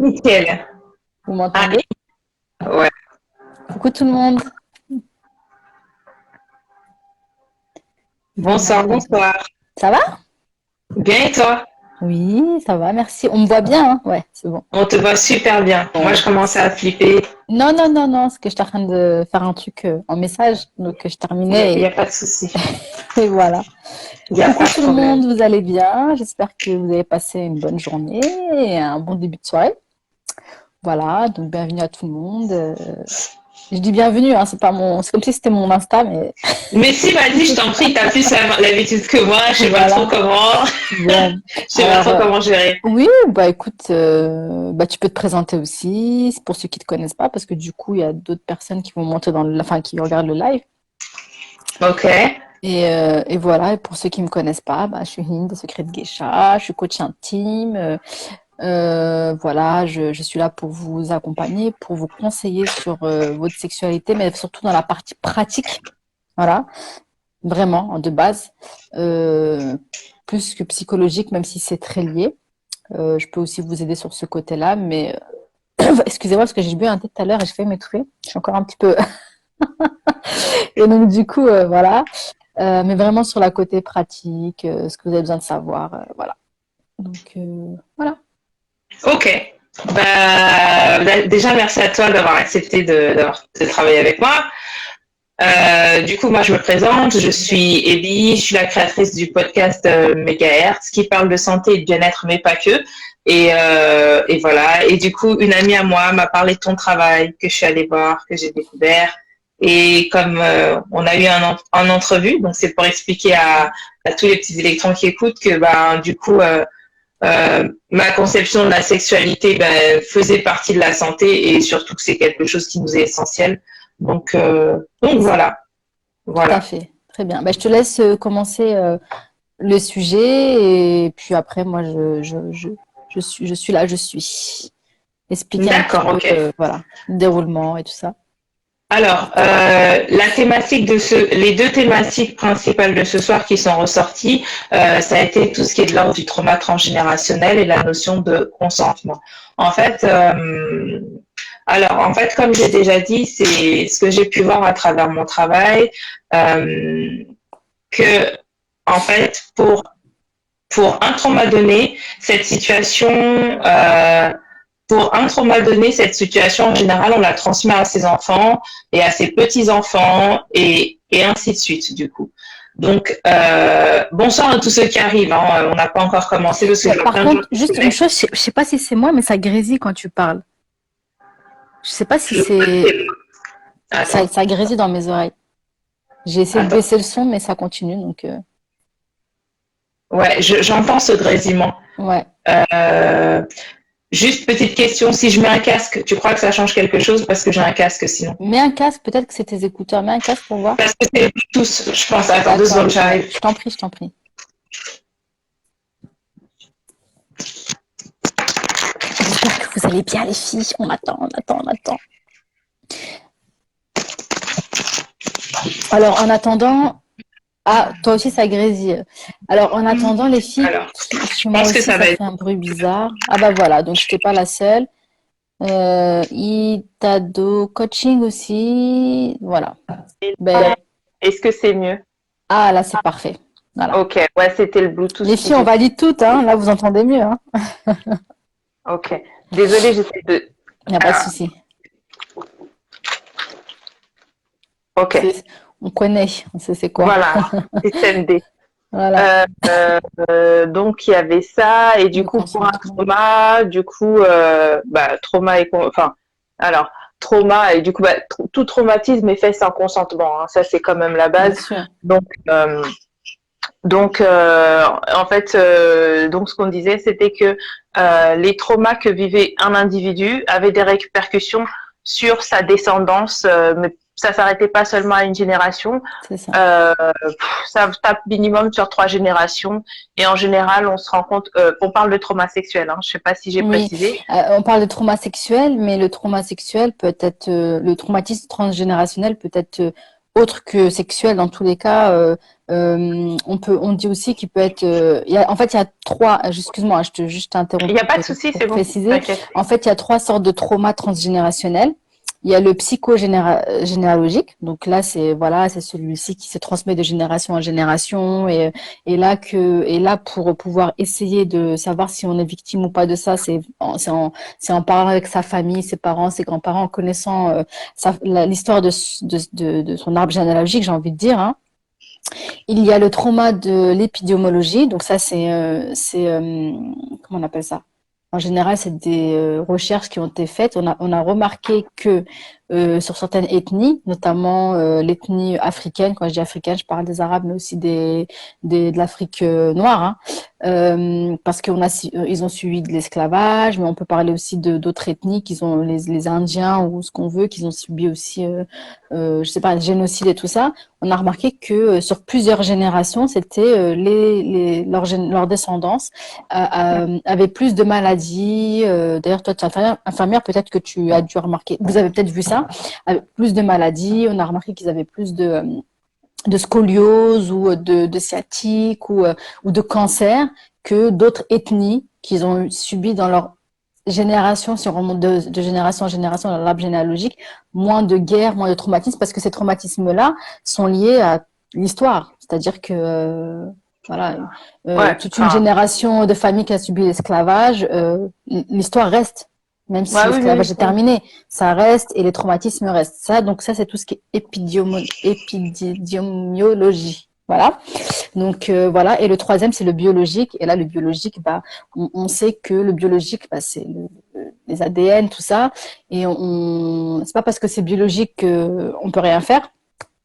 Nickel. Vous Ah, m'entendez? ouais. Coucou tout le monde. Bonsoir, Voilà. bonsoir. Ça va? Bien et toi? Oui, ça va, merci. On me voit bien, hein? Ouais, c'est bon. On te voit super bien. Moi, je Bon. commençais à flipper. Non, non, non, non, c'est que j'étais en train de faire un truc en message, donc je Il n'y a, terminais y a pas de souci. et voilà. Il n'y a Coucou pas de tout le monde, problème. vous allez bien? J'espère que vous avez passé une bonne journée et un bon début de soirée. Voilà, donc bienvenue à tout le monde. Je dis bienvenue, hein, c'est comme si c'était mon Insta, mais Mais si, vas-y, je t'en prie, t'as plus l'habitude que moi. Je sais pas trop voilà. comment. Bon, Je sais pas alors trop comment gérer. oui, bah écoute, bah tu peux te présenter aussi, c'est pour ceux qui te connaissent pas, parce que du coup il y a d'autres personnes qui vont monter enfin qui regardent le live. Ok. Et voilà, et pour ceux qui me connaissent pas, bah je suis Hind de Secret de Geisha, je suis coach intime. Voilà, je suis là pour vous accompagner, pour vous conseiller sur votre sexualité, mais surtout dans la partie pratique. Voilà, vraiment de base, euh, plus que psychologique, même si c'est très lié. Je peux aussi vous aider sur ce côté-là, mais excusez-moi parce que j'ai bu un thé tout à l'heure et je fais m'étouffer. Je suis encore un petit peu. Et donc, du coup, voilà. Mais vraiment sur la côté pratique, ce que vous avez besoin de savoir. Voilà. Donc, voilà. Ok. Bah, déjà, merci à toi d'avoir accepté de travailler avec moi. Du coup, moi, je me présente. Je suis Ellie. Je suis la créatrice du podcast Megahertz qui parle de santé et de bien-être, mais pas que. Et voilà. Et du coup, une amie à moi m'a parlé de ton travail que je suis allée voir, que j'ai découvert. Et comme on a eu un entrevue, donc c'est pour expliquer à tous les petits électrons qui écoutent que du coup ma conception de la sexualité faisait partie de la santé et surtout que c'est quelque chose qui nous est essentiel. Donc C'est ça. voilà, Tout à voilà. fait. Très bien. Bah, je te laisse commencer le sujet et puis après, moi, je suis là, je suis. Expliquer un petit D'accord, peu, ok. voilà, le déroulement et tout ça. Alors, la thématique les deux thématiques principales de ce soir qui sont ressorties, ça a été tout ce qui est de l'ordre du trauma transgénérationnel et la notion de consentement. En fait, comme j'ai déjà dit, c'est ce que j'ai pu voir à travers mon travail, que, en fait, pour un trauma donné, cette situation, cette situation, en général, on la transmet à ses enfants et à ses petits-enfants et ainsi de suite, du coup. Donc, bonsoir à tous ceux qui arrivent. Hein. On n'a pas encore commencé parce que Ouais, j'ai par plein de gens contre, qui se juste une connectent. chose, je sais pas si c'est moi, mais ça grésille quand tu parles. Je sais pas si c'est Attends, ça grésille dans mes oreilles. J'ai essayé de attends. baisser le son, mais ça continue, donc Ouais, j'entends ce grésillement. ouais. Euh, Juste petite question, si je mets un casque, tu crois que ça change quelque chose parce que j'ai un casque sinon? Mets un casque, peut-être que c'est tes écouteurs. Mets un casque pour voir. Parce que c'est tous, je pense. Attends, deux D'accord, secondes, ouais. j'arrive. Je t'en prie, je t'en prie. J'espère que vous allez bien, les filles. On attend, on attend, on attend. Alors, en attendant, ah, toi aussi, ça grésille. Alors, en attendant, les filles, Alors, chez je moi pense que aussi, ça ça va être. fait un bruit bizarre. Ah bah voilà, donc j'étais pas la seule. Itado coaching aussi. Voilà. Ben, Est-ce que c'est mieux? ah, là, c'est parfait. Voilà. Ok, ouais, c'était le Bluetooth Les qui filles, on gêne. valide toutes, hein. Là, vous entendez mieux, hein. Ok. Désolée, j'essaie de. Il n'y a pas de Ah, souci. ok. C'est- On connaît, on sait c'est quoi. Voilà. Système D. Voilà. Euh, donc il y avait ça et du Le coup pour un consentement. trauma, trauma enfin alors trauma et du coup tout traumatisme est fait sans consentement. Hein. Ça c'est quand même la Bien base. sûr. Donc euh, en fait, donc ce qu'on disait, c'était que les traumas que vivait un individu avaient des répercussions sur sa descendance, mais ça s'arrêtait pas seulement à une génération. C'est ça. Euh, Ça tape minimum sur 3 générations. Et en général, on se rend compte, on parle de trauma sexuel. Hein, je sais pas si j'ai Oui, précisé. on parle de trauma sexuel, mais le trauma sexuel peut être, le traumatisme transgénérationnel peut être autre que sexuel dans tous les cas. On dit aussi qu'il peut être. En fait, il y a trois. Excuse-moi, je Il n'y t'interromps a pas de souci, pour c'est bon, préciser. t'inquiète. En fait, il y a trois sortes de traumas transgénérationnels. Il y a le psychogénéalogique. Donc là, c'est celui-ci qui se transmet de génération en génération. Et là, pour pouvoir essayer de savoir si on est victime ou pas de ça, c'est en parlant avec sa famille, ses parents, ses grands-parents, en connaissant l'histoire de son arbre généalogique, j'ai envie de dire, hein. Il y a le trauma de l'épidémiologie. Donc ça, comment on appelle ça? En général, c'est des recherches qui ont été faites. On a remarqué que sur certaines ethnies, notamment l'ethnie africaine, quand je dis africaine, je parle des Arabes, mais aussi de l'Afrique noire, hein, parce ils ont suivi de l'esclavage, mais on peut parler aussi d'autres ethnies, qui sont les Indiens ou ce qu'on veut, qu'ils ont subi aussi, je sais pas, le génocide et tout ça. On a remarqué que sur plusieurs générations, c'était leur descendance avaient plus de maladies. D'ailleurs, toi, tu es infirmière, peut-être que tu as dû remarquer, vous avez peut-être vu ça, avec plus de maladies. On a remarqué qu'ils avaient plus de scoliose ou de sciatique ou de cancer que d'autres ethnies qu'ils ont subi dans leur génération, si on remonte de génération en génération dans l'arbre généalogique, moins de guerre, moins de traumatismes, parce que ces traumatismes-là sont liés à l'histoire. C'est-à-dire que voilà, Ouais, toute une enfin, génération de familles qui a subi l'esclavage, l'histoire reste, même si ouais, oui, l'esclavage oui, est oui. terminé, ça reste et les traumatismes restent. Donc ça, c'est tout ce qui est épidémiologie. Voilà. Donc voilà. Et le troisième, c'est le biologique. Et là, le biologique, on sait que le biologique, c'est les ADN, tout ça. Et c'est pas parce que c'est biologique qu'on peut rien faire,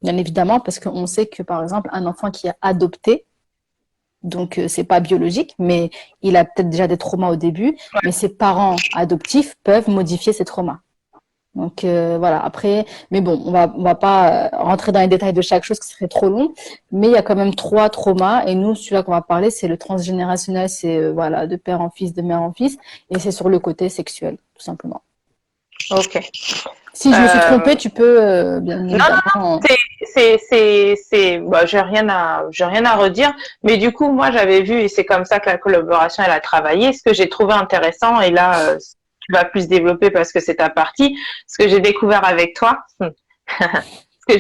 bien évidemment, parce qu'on sait que, par exemple, un enfant qui est adopté, donc c'est pas biologique, mais il a peut-être déjà des traumas au début, mais ses parents adoptifs peuvent modifier ces traumas. Donc voilà, après, mais bon, on va pas rentrer dans les détails de chaque chose, ce serait trop long, mais il y a quand même trois traumas, et nous, celui-là qu'on va parler, c'est le transgénérationnel, c'est voilà, de père en fils, de mère en fils, et c'est sur le côté sexuel, tout simplement. Ok. Si je me suis trompée, tu peux, bien Non, non, évidemment. bah, j'ai rien à redire. Mais du coup, moi, j'avais vu, et c'est comme ça que la collaboration, elle a travaillé. Ce que j'ai trouvé intéressant, et là, tu vas plus développer parce que c'est ta partie. Ce que j'ai découvert avec toi, non, je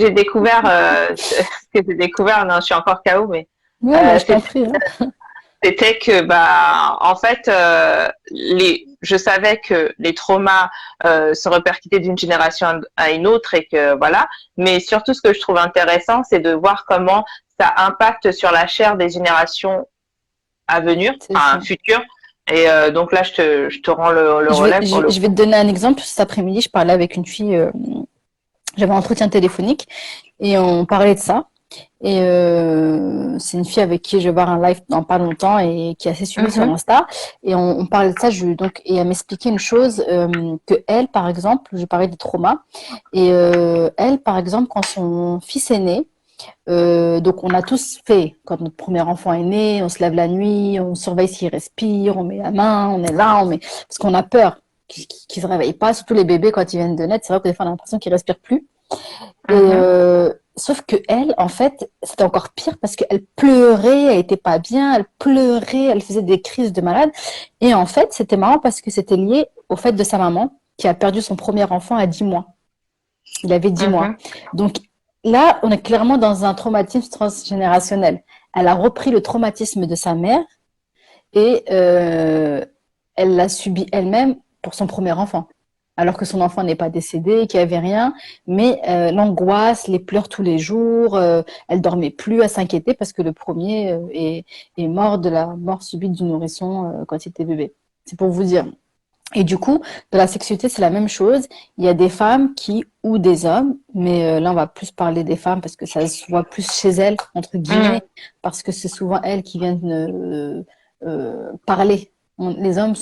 suis encore KO, mais Ouais, bah, je t'en c'est prie, hein. c'était que bah en fait je savais que les traumas se répercutaient d'une génération à une autre et que voilà, mais surtout ce que je trouve intéressant c'est de voir comment ça impacte sur la chair des générations à venir, C'est enfin ça. futures. Et donc là je te rends le Je vais, relais pour je, le je vais coup. te donner un exemple. Cet après-midi, je parlais avec une fille, j'avais un entretien téléphonique et on parlait de ça. Et c'est une fille avec qui je vais voir un live dans pas longtemps et qui est assez suivie sur Mhm, Insta. Et on parlait de ça. Et elle m'expliquait une chose que elle, par exemple, je parlais des traumas. Et elle, par exemple, quand son fils est né, donc on a tous fait, quand notre premier enfant est né, on se lève la nuit, on surveille s'il respire, on met la main, on est là, parce qu'on a peur qu'il se réveille pas, surtout les bébés quand ils viennent de naître, c'est vrai que des fois on a l'impression qu'ils respirent plus. Et mhm, sauf que elle, en fait, c'était encore pire parce qu'elle pleurait, elle était pas bien, elle pleurait, elle faisait des crises de malade. Et en fait, c'était marrant parce que c'était lié au fait de sa maman qui a perdu son premier enfant à 10 mois. Il avait 10 mois. mhm. Donc là, on est clairement dans un traumatisme transgénérationnel. Elle a repris le traumatisme de sa mère et elle l'a subi elle-même pour son premier enfant. Alors que son enfant n'est pas décédé, qu'il n'y avait rien, mais l'angoisse, les pleurs tous les jours, elle dormait plus, elle s'inquiétait parce que le premier est mort de la mort subite du nourrisson quand il était bébé. C'est pour vous dire. Et du coup, de la sexualité, c'est la même chose. Il y a des femmes ou des hommes, mais là, on va plus parler des femmes parce que ça se voit plus chez elles, entre guillemets, Mhm. parce que c'est souvent elles qui viennent parler. Les hommes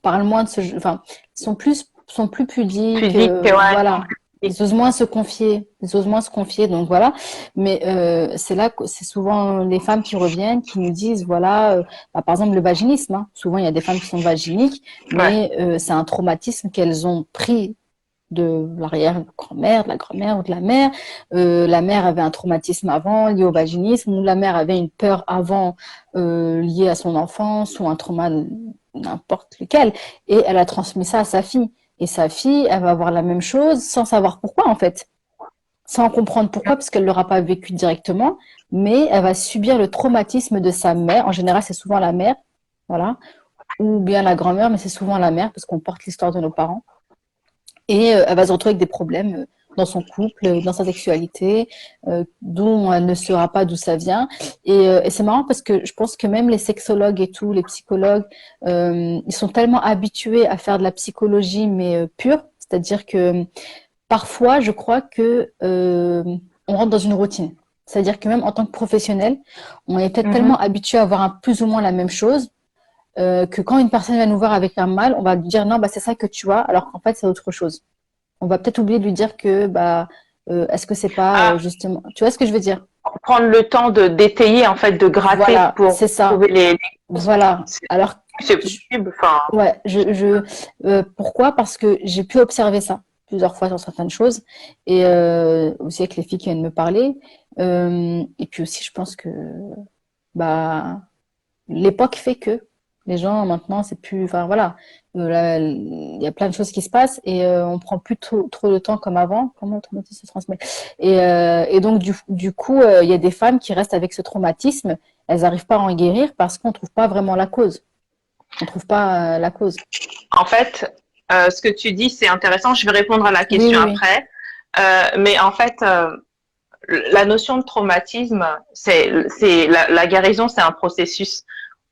parlent moins de enfin, sont plus pudiques, Physique, ouais, voilà. physique. Ils osent moins se confier, donc voilà. Mais c'est là que c'est souvent les femmes qui reviennent, qui nous disent, voilà, par exemple le vaginisme, hein. Souvent, il y a des femmes qui sont vaginiques, Ouais. mais c'est un traumatisme qu'elles ont pris de l'arrière-grand-mère, de la grand-mère ou de la mère. La mère avait un traumatisme avant lié au vaginisme, ou la mère avait une peur avant liée à son enfance, ou un trauma n'importe lequel, et elle a transmis ça à sa fille. Et sa fille, elle va avoir la même chose sans savoir pourquoi en fait, sans comprendre pourquoi, parce qu'elle ne l'aura pas vécu directement, mais elle va subir le traumatisme de sa mère. En général, c'est souvent la mère, voilà, ou bien la grand-mère, mais c'est souvent la mère, parce qu'on porte l'histoire de nos parents. Et elle va se retrouver avec des problèmes dans son couple, dans sa sexualité, dont elle ne saura pas d'où ça vient. Et c'est marrant parce que je pense que même les sexologues et tout, les psychologues, ils sont tellement habitués à faire de la psychologie, mais pure, c'est-à-dire que parfois, je crois que on rentre dans une routine. C'est-à-dire que même en tant que professionnel, on est peut-être tellement habitué à voir plus ou moins la même chose que quand une personne va nous voir avec un mal, on va lui dire non, bah c'est ça que tu as, alors qu'en fait c'est autre chose. On va peut-être oublier de lui dire que bah est-ce que c'est pas justement, tu vois ce que je veux dire? Prendre le temps de d'étayer en fait, de gratter Voilà, pour c'est ça. trouver les Voilà. Alors c'est possible. Enfin, ouais, pourquoi? Parce que j'ai pu observer ça plusieurs fois sur certaines choses et aussi avec les filles qui viennent me parler. Et puis aussi, je pense que bah l'époque fait que les gens maintenant, c'est plus, enfin voilà, il y a plein de choses qui se passent et on prend plus trop de temps comme avant. Comment le traumatisme se transmet? Et donc du coup, il y a des femmes qui restent avec ce traumatisme. Elles n'arrivent pas à en guérir parce qu'on trouve pas vraiment la cause. On trouve pas la cause. en fait, ce que tu dis, c'est intéressant. Je vais répondre à la Oui, question oui, oui. après. Mais en fait, la notion de traumatisme, c'est la guérison, c'est un processus.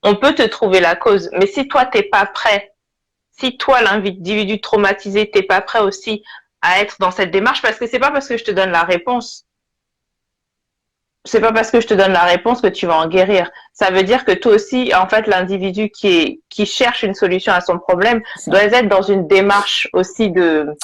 On peut te trouver la cause, mais si toi t'es pas prêt, si toi l'individu traumatisé t'es pas prêt aussi à être dans cette démarche, parce que c'est pas parce que je te donne la réponse, c'est pas parce que je te donne la réponse que tu vas en guérir. Ça veut dire que toi aussi, en fait, l'individu qui cherche une solution à son problème doit être dans une démarche aussi de.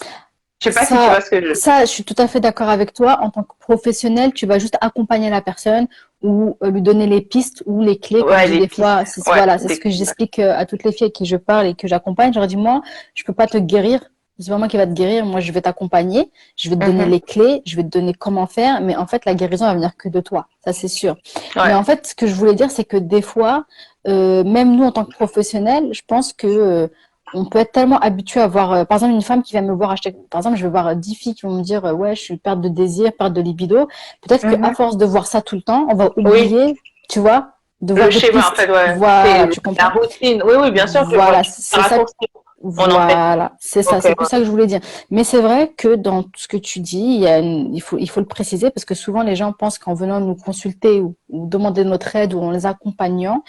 Je sais pas si tu vois ce que je. Ça, je suis tout à fait d'accord avec toi. En tant que professionnel, tu vas juste accompagner la personne ou lui donner les pistes ou les clés, comme Ouais, je dis des des pistes. fois. Ouais, Voilà, c'est ce que j'explique à toutes les filles à qui je parle et que j'accompagne. Je leur dis, moi, je peux pas te guérir. C'est pas moi qui va te guérir. Moi, je vais t'accompagner. Je vais te donner les clés. Je vais te donner comment faire. Mais en fait, la guérison va venir que de toi. Ça, c'est sûr. Ouais. Mais en fait, ce que je voulais dire, c'est que des fois, même nous, en tant que professionnels, je pense que on peut être tellement habitué à voir, par exemple, une femme qui va me voir acheter, par exemple, je vais voir 10 filles qui vont me dire, ouais, je suis perte de désir, perte de libido. Peut-être qu'à force de voir ça tout le temps, on va oublier, tu vois, de voir le des schéma, pistes. en fait, ouais. Voilà, tu comprends? La routine. Oui, oui, bien sûr que je vois. Voilà, c'est ça. Voilà, c'est ça, c'est plus ça que je voulais dire. Mais c'est vrai que dans tout ce que tu dis, il faut le préciser parce que souvent les gens pensent qu'en venant nous consulter ou demander notre aide ou en les accompagnant,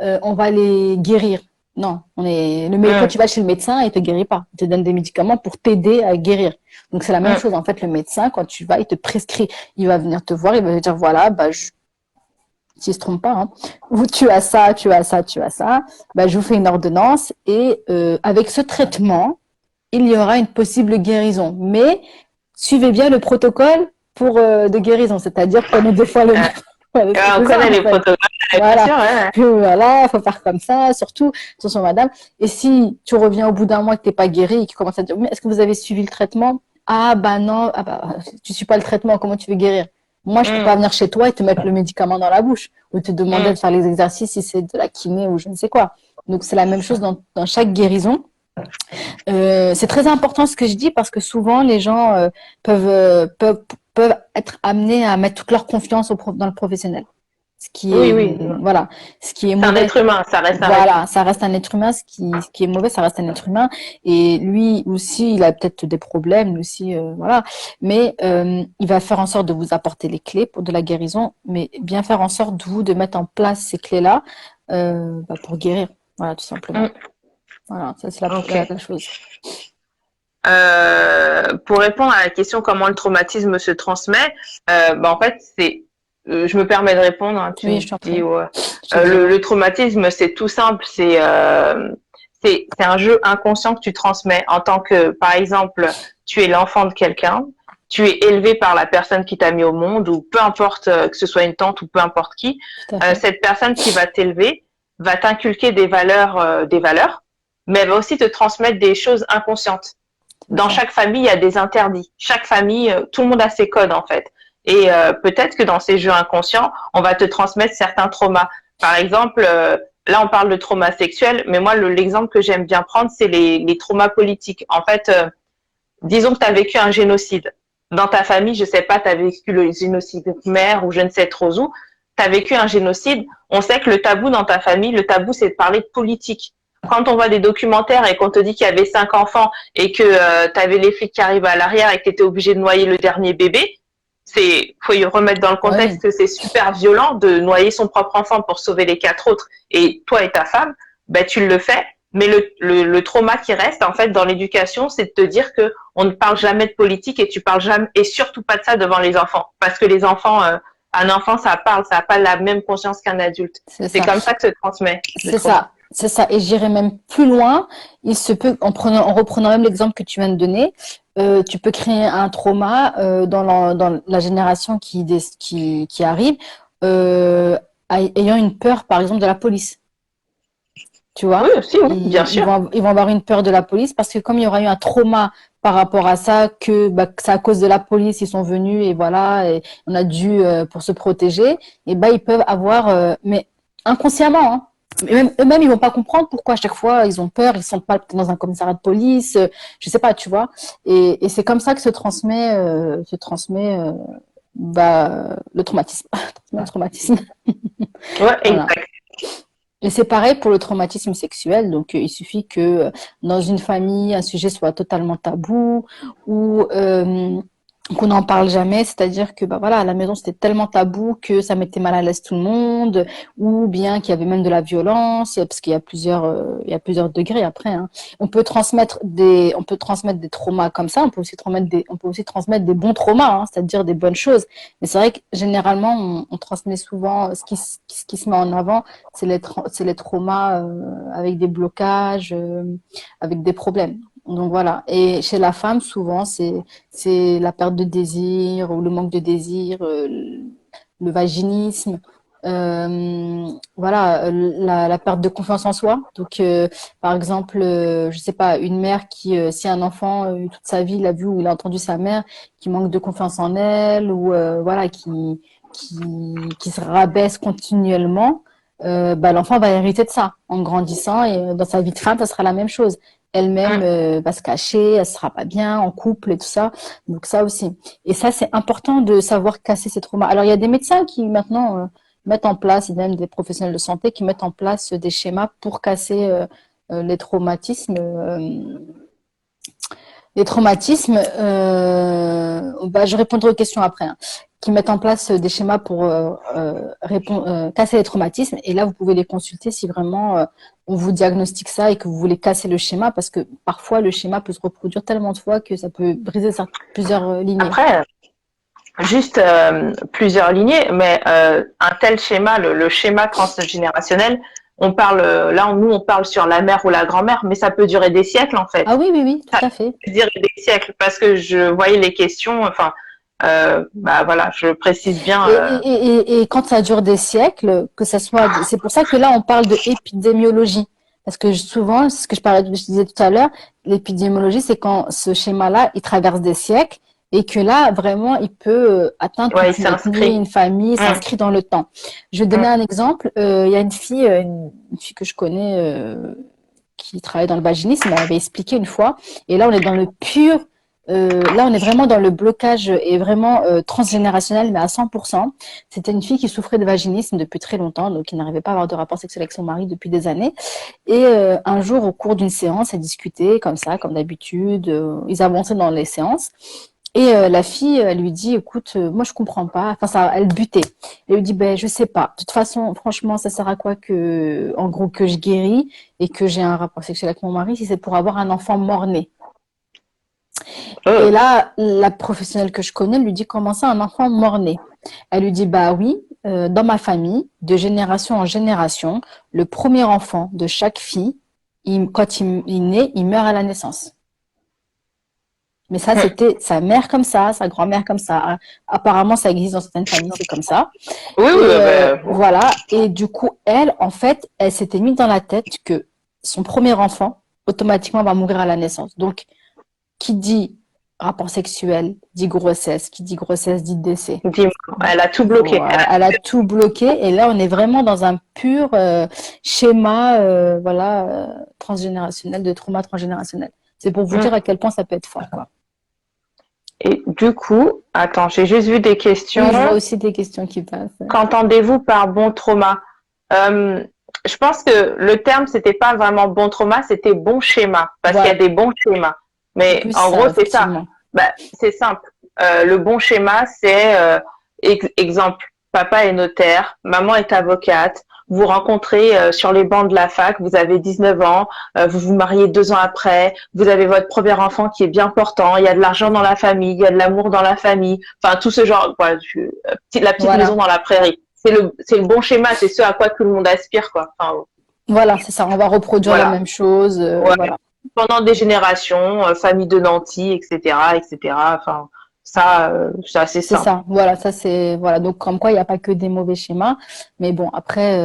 on va les guérir. Non, quand tu vas chez le médecin, il ne te guérit pas. Il te donne des médicaments pour t'aider à guérir. Donc c'est la même chose. En fait, le médecin, quand tu vas, il te prescrit. Il va venir te voir, il va te dire voilà, bah s'il se trompe pas, hein, ou tu as ça, tu as ça, tu as ça. Bah je vous fais une ordonnance et avec ce traitement, il y aura une possible guérison. Mais suivez bien le protocole de guérison, c'est-à-dire prenez 2 fois le. Voilà, on connaît les protocoles. Voilà. Sûr, ouais. Puis voilà, faut faire comme ça, surtout, attention madame. Et si tu reviens au bout d'un mois que t'es pas guéri et que tu commences à dire, mais est-ce que vous avez suivi le traitement? Ah bah non, ah bah tu suis pas le traitement, comment tu veux guérir? Moi, je peux pas venir chez toi et te mettre le médicament dans la bouche ou te demander de faire les exercices si c'est de la kiné ou je ne sais quoi. Donc c'est la même chose dans chaque guérison. C'est très important ce que je dis parce que souvent les gens peuvent être amenés à mettre toute leur confiance dans le professionnel. Ce qui est, voilà, ce qui est mauvais. C'est un être humain, ça reste un être Voilà, ça reste un être humain. Ce qui est mauvais, ça reste un être humain. Et lui aussi, il a peut-être des problèmes, lui aussi, voilà. Mais il va faire en sorte de vous apporter les clés pour de la guérison, mais bien faire en sorte de mettre en place ces clés-là pour guérir. Voilà, tout simplement. Voilà, ça c'est la chose. Pour répondre à la question comment le traumatisme se transmet, en fait, je me permets de répondre. Hein, oui, je t'en prie. Le traumatisme, c'est tout simple. C'est un jeu inconscient que tu transmets en tant que, par exemple, tu es l'enfant de quelqu'un, tu es élevé par la personne qui t'a mis au monde, ou peu importe que ce soit une tante ou peu importe qui. Cette personne qui va t'élever va t'inculquer des valeurs, mais elle va aussi te transmettre des choses inconscientes. dans chaque famille, il y a des interdits. Chaque famille, tout le monde a ses codes en fait. Et peut-être que dans ces jeux inconscients, on va te transmettre certains traumas. Par exemple, là on parle de trauma sexuel, mais moi l'exemple que j'aime bien prendre, c'est les traumas politiques. En fait, disons que tu as vécu un génocide. Dans ta famille, je sais pas, tu as vécu le génocide mère ou je ne sais trop où, tu as vécu un génocide. On sait que le tabou dans ta famille, le tabou, c'est de parler de politique. Quand on voit des documentaires et qu'on te dit qu'il y avait 5 enfants et que tu avais les flics qui arrivent à l'arrière et que tu étais obligé de noyer le dernier bébé, faut y remettre dans le contexte que c'est super violent de noyer son propre enfant pour sauver les 4 autres et toi et ta femme, ben tu le fais. Mais le trauma qui reste, en fait, dans l'éducation, c'est de te dire que on ne parle jamais de politique et tu parles jamais, et surtout pas de ça devant les enfants. Parce que les enfants, un enfant, ça parle, ça n'a pas la même conscience qu'un adulte. C'est comme ça que se transmet. C'est ça. C'est ça. Et j'irai même plus loin. Il se peut, en reprenant même l'exemple que tu viens de donner, tu peux créer un trauma dans la génération qui arrive, ayant une peur, par exemple, de la police. Tu vois, oui, aussi, oui, bien sûr. Ils vont avoir une peur de la police parce que comme il y aura eu un trauma par rapport à ça, que c'est à cause de la police, ils sont venus et voilà, et on a dû pour se protéger, et ils peuvent avoir, mais inconsciemment, hein, eux-mêmes, ils vont pas comprendre pourquoi à chaque fois ils ont peur, ils sont pas dans un commissariat de police, je sais pas, tu vois, et c'est comme ça que se transmet le traumatisme. Le traumatisme. Ouais, Voilà. exact. Et c'est pareil pour le traumatisme sexuel. Donc, il suffit que dans une famille, un sujet soit totalement tabou ou qu'on n'en parle jamais. C'est-à-dire que, voilà, à la maison, c'était tellement tabou que ça mettait mal à l'aise tout le monde, ou bien qu'il y avait même de la violence, parce qu'il y a plusieurs degrés après, hein. On peut transmettre des traumas comme ça. On peut aussi transmettre des bons traumas, hein, c'est-à-dire des bonnes choses. Mais c'est vrai que généralement, on transmet souvent ce qui se met en avant, c'est les traumas avec des blocages, avec des problèmes. Donc voilà. Et chez la femme, souvent, c'est la perte de désir ou le manque de désir, le vaginisme, voilà, la perte de confiance en soi. Donc, par exemple, je sais pas, une mère qui, si un enfant toute sa vie, il a vu ou il a entendu sa mère qui manque de confiance en elle ou voilà, qui se rabaisse continuellement, l'enfant va hériter de ça en grandissant et dans sa vie de femme, ça sera la même chose. Elle-même va se cacher, elle sera pas bien en couple et tout ça. Donc ça aussi. Et ça, c'est important de savoir casser ces traumas. Alors, il y a des médecins qui maintenant mettent en place, et même des professionnels de santé qui mettent en place des schémas pour casser les traumatismes. Je répondrai aux questions après, hein, qui mettent en place des schémas pour casser les traumatismes. Et là, vous pouvez les consulter si vraiment on vous diagnostique ça et que vous voulez casser le schéma, parce que parfois, le schéma peut se reproduire tellement de fois que ça peut briser plusieurs lignées. Après, juste plusieurs lignées, mais un tel schéma, le schéma transgénérationnel, on parle, nous, on parle sur la mère ou la grand-mère, mais ça peut durer des siècles, en fait. Ah oui, tout à fait. Ça peut durer des siècles, parce que je voyais les questions, enfin, voilà, je précise bien. Et quand ça dure des siècles, que ça soit, c'est pour ça que là, on parle de épidémiologie. Parce que souvent, ce que je disais tout à l'heure, l'épidémiologie, c'est quand ce schéma-là, il traverse des siècles et que là, vraiment, il peut atteindre une famille, s'inscrit dans le temps. Je vais donner un exemple. Il y a une fille que je connais qui travaille dans le vaginisme, elle avait expliqué une fois. Et là, on est dans le pur. Là, on est vraiment dans le blocage et vraiment transgénérationnel, mais à 100%. C'était une fille qui souffrait de vaginisme depuis très longtemps, donc qui n'arrivait pas à avoir de rapport sexuel avec son mari depuis des années. Et un jour, au cours d'une séance, elle discutait comme ça, comme d'habitude. Ils avançaient dans les séances. Et la fille, elle lui dit, écoute, moi je comprends pas. Enfin, ça, elle butait. Elle lui dit, je sais pas. De toute façon, franchement, ça sert à quoi en gros, que je guéris et que j'ai un rapport sexuel avec mon mari si c'est pour avoir un enfant mort-né. Et là, la professionnelle que je connais lui dit, comment ça, un enfant mort-né? Elle lui dit, oui, dans ma famille, de génération en génération, le premier enfant de chaque fille, quand il naît, il meurt à la naissance. Mais ça, c'était sa mère comme ça, sa grand-mère comme ça. Apparemment, ça existe dans certaines familles, c'est comme ça. Oui, voilà. Et du coup, elle, en fait, elle s'était mise dans la tête que son premier enfant, automatiquement, va mourir à la naissance. Donc, qui dit rapport sexuel, dit grossesse. Qui dit grossesse, dit décès. Dis-moi, elle a tout bloqué. Voilà, elle a tout bloqué. Et là, on est vraiment dans un pur schéma transgénérationnel, de trauma transgénérationnel. C'est pour vous dire à quel point ça peut être fort, quoi. Et du coup, attends, j'ai juste vu des questions. Oui, je vois aussi des questions qui passent. Qu'entendez-vous par bon trauma? Je pense que le terme, c'était pas vraiment bon trauma, c'était bon schéma. Parce qu'il y a des bons schémas. Mais en gros, c'est ça. Bah, c'est simple. Le bon schéma, c'est exemple, papa est notaire, maman est avocate, vous rencontrez sur les bancs de la fac, vous avez 19 ans, vous vous mariez 2 ans après, vous avez votre premier enfant qui est bien portant, il y a de l'argent dans la famille, il y a de l'amour dans la famille, enfin tout ce genre, voilà, la petite maison dans la prairie. C'est le bon schéma, c'est ce à quoi tout le monde aspire, quoi. Enfin, voilà, c'est ça, on va reproduire la même chose. Voilà. Pendant des générations, famille de nantis, etc., etc. Enfin, ça, c'est ça. C'est ça, voilà, ça c'est voilà. Donc comme quoi, il n'y a pas que des mauvais schémas, mais bon après,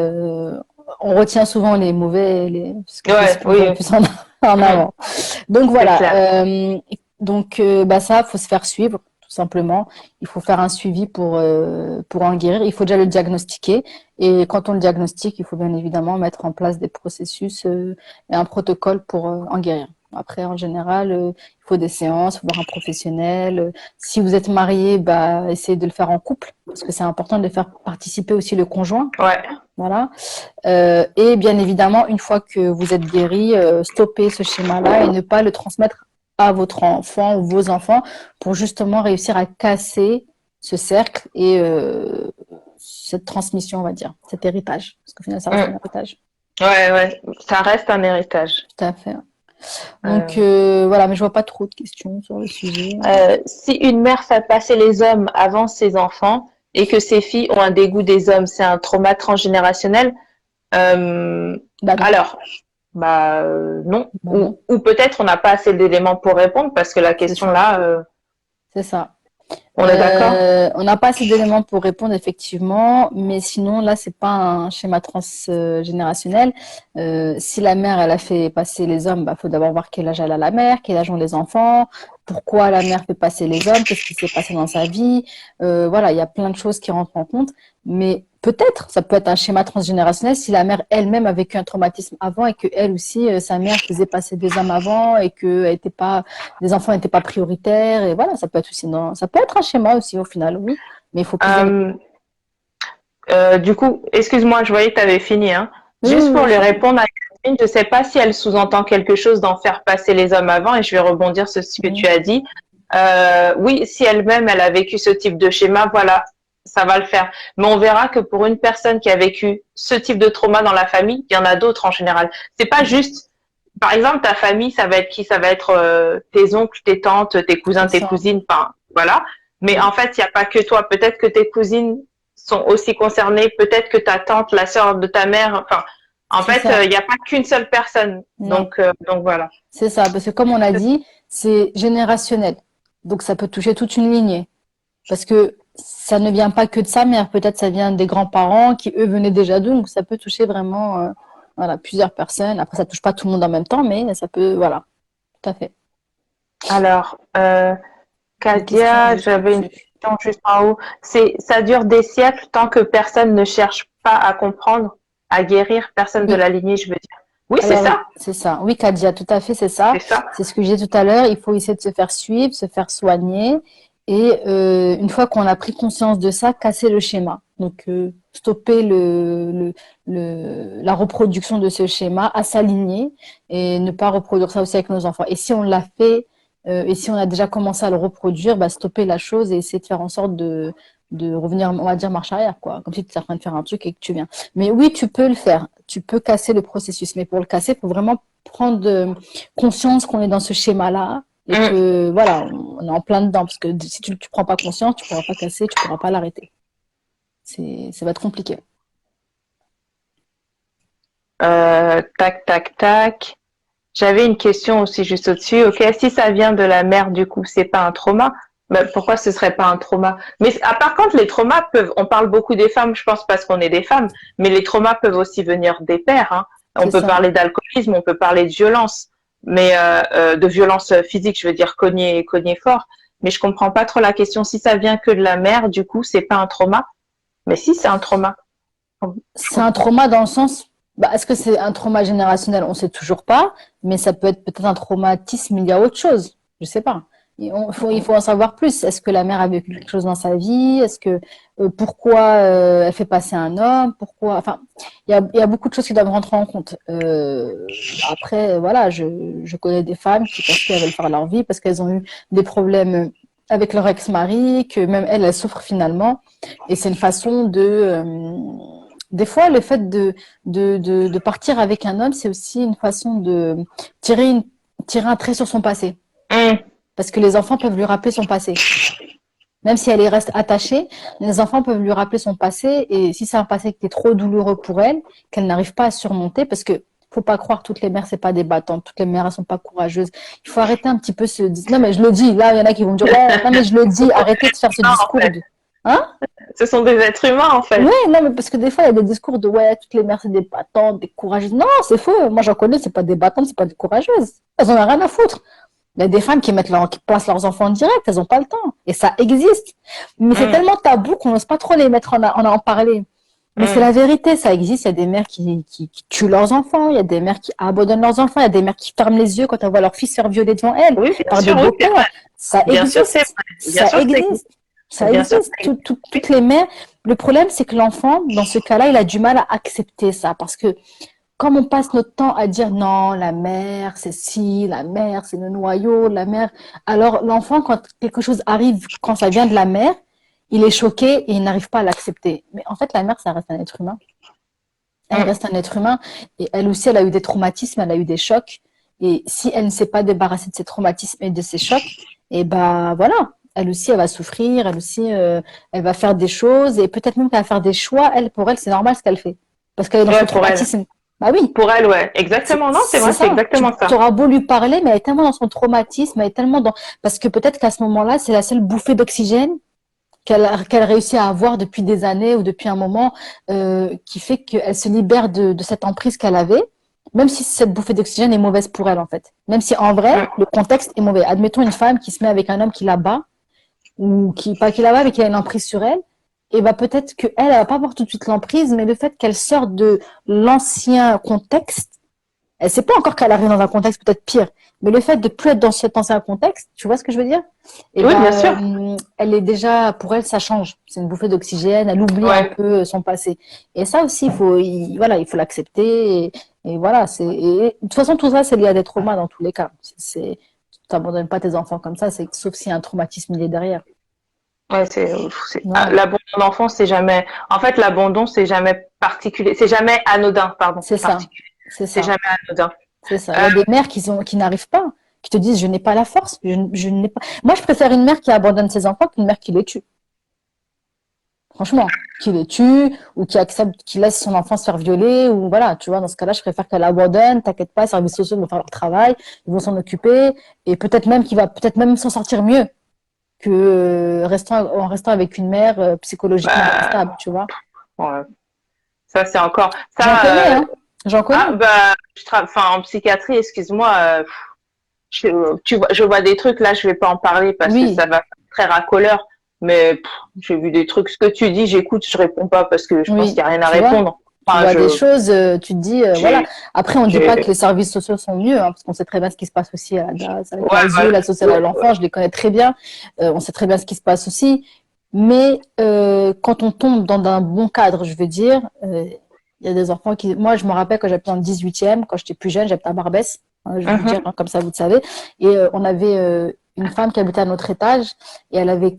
on retient souvent les mauvais, parce que c'est plus en avant. Donc voilà. Ça, faut se faire suivre tout simplement. Il faut faire un suivi pour en guérir. Il faut déjà le diagnostiquer. Et quand on le diagnostique, il faut bien évidemment mettre en place des processus et un protocole pour en guérir. Après, en général, il faut des séances, il faut voir un professionnel. Si vous êtes marié, essayez de le faire en couple, parce que c'est important de faire participer aussi le conjoint. Ouais. Voilà. Et bien évidemment, une fois que vous êtes guéri, stoppez ce schéma-là et ne pas le transmettre à votre enfant ou vos enfants pour justement réussir à casser ce cercle et cette transmission, on va dire, cet héritage. Parce qu'au final, ça reste un héritage. Ouais, ça reste un héritage. Tout à fait. Donc voilà, mais je vois pas trop de questions sur le sujet. Si une mère fait passer les hommes avant ses enfants et que ses filles ont un dégoût des hommes, c'est un trauma transgénérationnel. Alors, non. Ou peut-être on n'a pas assez d'éléments pour répondre parce que la question là. C'est ça. On est d'accord? On n'a pas assez d'éléments pour répondre, effectivement, mais sinon, là, c'est pas un schéma transgénérationnel. Si la mère, elle a fait passer les hommes, faut d'abord voir quel âge elle a la mère, quel âge ont les enfants, pourquoi la mère fait passer les hommes, qu'est-ce qui s'est passé dans sa vie. Voilà, il y a plein de choses qui rentrent en compte, mais peut-être, ça peut être un schéma transgénérationnel si la mère elle-même a vécu un traumatisme avant et que elle aussi, sa mère faisait passer des hommes avant et que les enfants n'étaient pas prioritaires. Et voilà, ça peut être aussi ça peut être un schéma aussi au final, oui. Mais il faut plus. Du coup, excuse-moi, je voyais que tu avais fini. Hein. Juste pour lui répondre à Catherine, je ne sais pas si elle sous-entend quelque chose d'en faire passer les hommes avant et je vais rebondir sur ce que tu as dit. Oui, si elle-même, elle a vécu ce type de schéma, voilà, ça va le faire. Mais on verra que pour une personne qui a vécu ce type de trauma dans la famille, il y en a d'autres en général. C'est pas juste, par exemple, ta famille, ça va être qui? Ça va être tes oncles, tes tantes, tes cousins, tes cousines, enfin, voilà. Mais en fait, il n'y a pas que toi. Peut-être que tes cousines sont aussi concernées. Peut-être que ta tante, la sœur de ta mère, enfin, en fait, il n'y a pas qu'une seule personne. Donc voilà. C'est ça, parce que comme on a dit, c'est générationnel. Donc ça peut toucher toute une lignée. Parce que ça ne vient pas que de sa mère, peut-être ça vient des grands-parents qui, eux, venaient déjà d'eux, donc ça peut toucher vraiment plusieurs personnes. Après, ça touche pas tout le monde en même temps, mais ça peut, voilà, tout à fait. Alors, Kadia, j'avais une question juste en haut. Ça dure des siècles tant que personne ne cherche pas à comprendre, à guérir, personne de la lignée, je veux dire. Oui, c'est ça. C'est ça. Oui, Kadia, tout à fait, c'est ça. C'est ce que j'ai dit tout à l'heure. Il faut essayer de se faire suivre, se faire soigner. Et une fois qu'on a pris conscience de ça, casser le schéma. Donc, stopper la reproduction de ce schéma, à s'aligner et ne pas reproduire ça aussi avec nos enfants. Et si on l'a fait, et si on a déjà commencé à le reproduire, stopper la chose et essayer de faire en sorte de revenir, on va dire, marche arrière, quoi. Comme si tu étais en train de faire un truc et que tu viens. Mais oui, tu peux le faire. Tu peux casser le processus. Mais pour le casser, il faut vraiment prendre conscience qu'on est dans ce schéma-là. Et que, voilà, on est en plein dedans. Parce que si tu ne prends pas conscience, tu ne pourras pas casser, tu ne pourras pas l'arrêter. Ça va être compliqué. Tac. J'avais une question aussi juste au-dessus. Ok, si ça vient de la mère, du coup, c'est pas un trauma. Pourquoi ce serait pas un trauma? Mais par contre, les traumas on parle beaucoup des femmes, je pense, parce qu'on est des femmes, mais les traumas peuvent aussi venir des pères. Hein. On peut parler d'alcoolisme, on peut parler de violence. mais de violence physique, je veux dire cogner fort. Mais je comprends pas trop la question. Si ça vient que de la mère, du coup, c'est pas un trauma. Mais si, c'est un trauma. C'est un trauma dans le sens, bah, est-ce que c'est un trauma générationnel? On ne sait toujours pas, mais ça peut être peut-être un traumatisme lié à autre chose. Je ne sais pas. Il faut en savoir plus. Est-ce que la mère a vécu quelque chose dans sa vie? Est-ce que pourquoi elle fait passer un homme? Pourquoi? Enfin, il y a beaucoup de choses qui doivent rentrer en compte. Après, voilà, je connais des femmes qui parce qu'elles veulent faire leur vie, parce qu'elles ont eu des problèmes avec leur ex-mari, que même elles souffrent finalement. Et c'est une façon des fois, le fait de partir avec un homme, c'est aussi une façon de tirer un trait sur son passé. Hum, Parce que les enfants peuvent lui rappeler son passé. Même si elle y reste attachée, les enfants peuvent lui rappeler son passé. Et si c'est un passé qui est trop douloureux pour elle, qu'elle n'arrive pas à surmonter, parce que faut pas croire toutes les mères, c'est pas des battantes. Toutes les mères, elles sont pas courageuses. Il faut arrêter un petit peu ce... Non, mais je le dis. Là, il y en a qui vont me dire, ouais, non, mais je le dis. Arrêtez de faire ce non, en discours fait. de... Hein? Ce sont des êtres humains, en fait. Ouais, non, mais parce que des fois, il y a des discours de ouais, toutes les mères, c'est des battantes, des courageuses. Non, c'est faux. Moi, j'en connais, c'est pas des battantes, c'est pas des courageuses. Elles en ont rien à foutre. Il y a des femmes qui placent leurs enfants en direct, elles n'ont pas le temps. Et ça existe. Mais c'est Hum, tellement tabou qu'on n'ose pas trop les mettre en parler. Mais c'est hum. la vérité, ça existe. Il y a des mères qui tuent leurs enfants, il y a des mères qui abandonnent leurs enfants, il y a des mères qui ferment les yeux quand elles voient leur fils se faire violer devant elles Oui, bien par des sûr, oui, c'est docteurs. vrai. Ça Bien sûr, c'est existe. vrai. Bien Ça sûr, c'est existe. Ça bien sûr, existe. Toutes les mères. Le problème, c'est que l'enfant, dans ce cas-là, il a du mal à accepter ça. Parce que comme on passe notre temps à dire non, la mère, c'est ci, la mère, c'est le noyau, la mère. Alors, l'enfant, quand quelque chose arrive, quand ça vient de la mère, il est choqué et il n'arrive pas à l'accepter. Mais en fait, la mère, ça reste un être humain. Elle Hum. reste un être humain et elle aussi, elle a eu des traumatismes, elle a eu des chocs. Et si elle ne s'est pas débarrassée de ces traumatismes et de ces chocs, et ben voilà, elle aussi, elle va souffrir, elle aussi, elle va faire des choses et peut-être même qu'elle va faire des choix. Elle, pour elle, c'est normal ce qu'elle fait parce qu'elle est dans son Ouais, pour elle. traumatisme. Bah oui, Pour elle, ouais. Exactement. Non, c'est c'est vrai, c'est ça. Tu exactement ça. auras beau lui parler, mais elle est tellement dans son traumatisme, elle est tellement dans... Parce que peut-être qu'à ce moment-là, c'est la seule bouffée d'oxygène qu'elle réussit à avoir depuis des années ou depuis un moment, qui fait qu'elle se libère de cette emprise qu'elle avait, même si cette bouffée d'oxygène est mauvaise pour elle, en fait. Même si en vrai, Hum, le contexte est mauvais. Admettons une femme qui se met avec un homme qui la bat, ou qui, pas qui la bat, mais qui a une emprise sur elle, et bah peut-être qu'elle, elle va pas avoir tout de suite l'emprise, mais le fait qu'elle sorte de l'ancien contexte, elle sait pas encore qu'elle arrive dans un contexte peut-être pire, mais le fait de plus être dans cet ancien contexte, tu vois ce que je veux dire? Et oui, bien ben, sûr. elle est déjà, pour elle, ça change. C'est une bouffée d'oxygène, elle oublie un Ouais. peu son passé. Et ça aussi, voilà, il faut l'accepter. Et voilà, de toute façon, tout ça, c'est lié à des traumas dans tous les cas. Tu n'abandonnes pas tes enfants comme ça, sauf s'il y a un traumatisme lié derrière. Ouais, Voilà, l'abandon d'enfant, c'est jamais. En fait, l'abandon, c'est jamais particulier. C'est jamais anodin, pardon. c'est ça, Particulier. c'est C'est ça, jamais anodin. c'est ça. Il y Euh, a des mères qui n'arrivent pas, qui te disent, je n'ai pas la force, je n'ai pas. Moi, je préfère une mère qui abandonne ses enfants qu'une mère qui les tue. Franchement, qui les tue ou qui accepte, qui laisse son enfant se faire violer ou voilà, tu vois, dans ce cas-là, je préfère qu'elle abandonne, t'inquiète pas, les services sociaux vont faire leur travail, ils vont s'en occuper et peut-être même qu'il va peut-être même s'en sortir mieux que en restant avec une mère psychologiquement bah, instable, tu vois. ouais. Ça, c'est encore. J'en Ça, connais, hein, j'en ah, connais. bah, enfin, en psychiatrie, excuse-moi, je vois des trucs, là, je vais pas en parler parce que ça Oui, va faire très racoleur, mais j'ai vu des trucs. Ce que tu dis, j'écoute, je réponds pas parce que je pense qu'il oui, y a rien à tu vois. répondre. Tu Enfin, vois des choses, tu te dis, voilà. j'ai, Après, on ne dit pas que j'ai, les services sociaux sont mieux, hein, parce qu'on sait très bien ce qui se passe aussi à la DAS, avec ouais, l'ASE, voilà. la sociale à l'enfant, je les connais très bien. On sait très bien ce qui se passe aussi. Mais quand on tombe dans un bon cadre, je veux dire, il y a des enfants qui... Moi, je me rappelle quand j'habitais en 18e, quand j'étais plus jeune, j'habitais à Barbès, hein, je vais vous dire, Mhm, hein, comme ça vous le savez. Et on avait une femme qui habitait à notre étage, et elle avait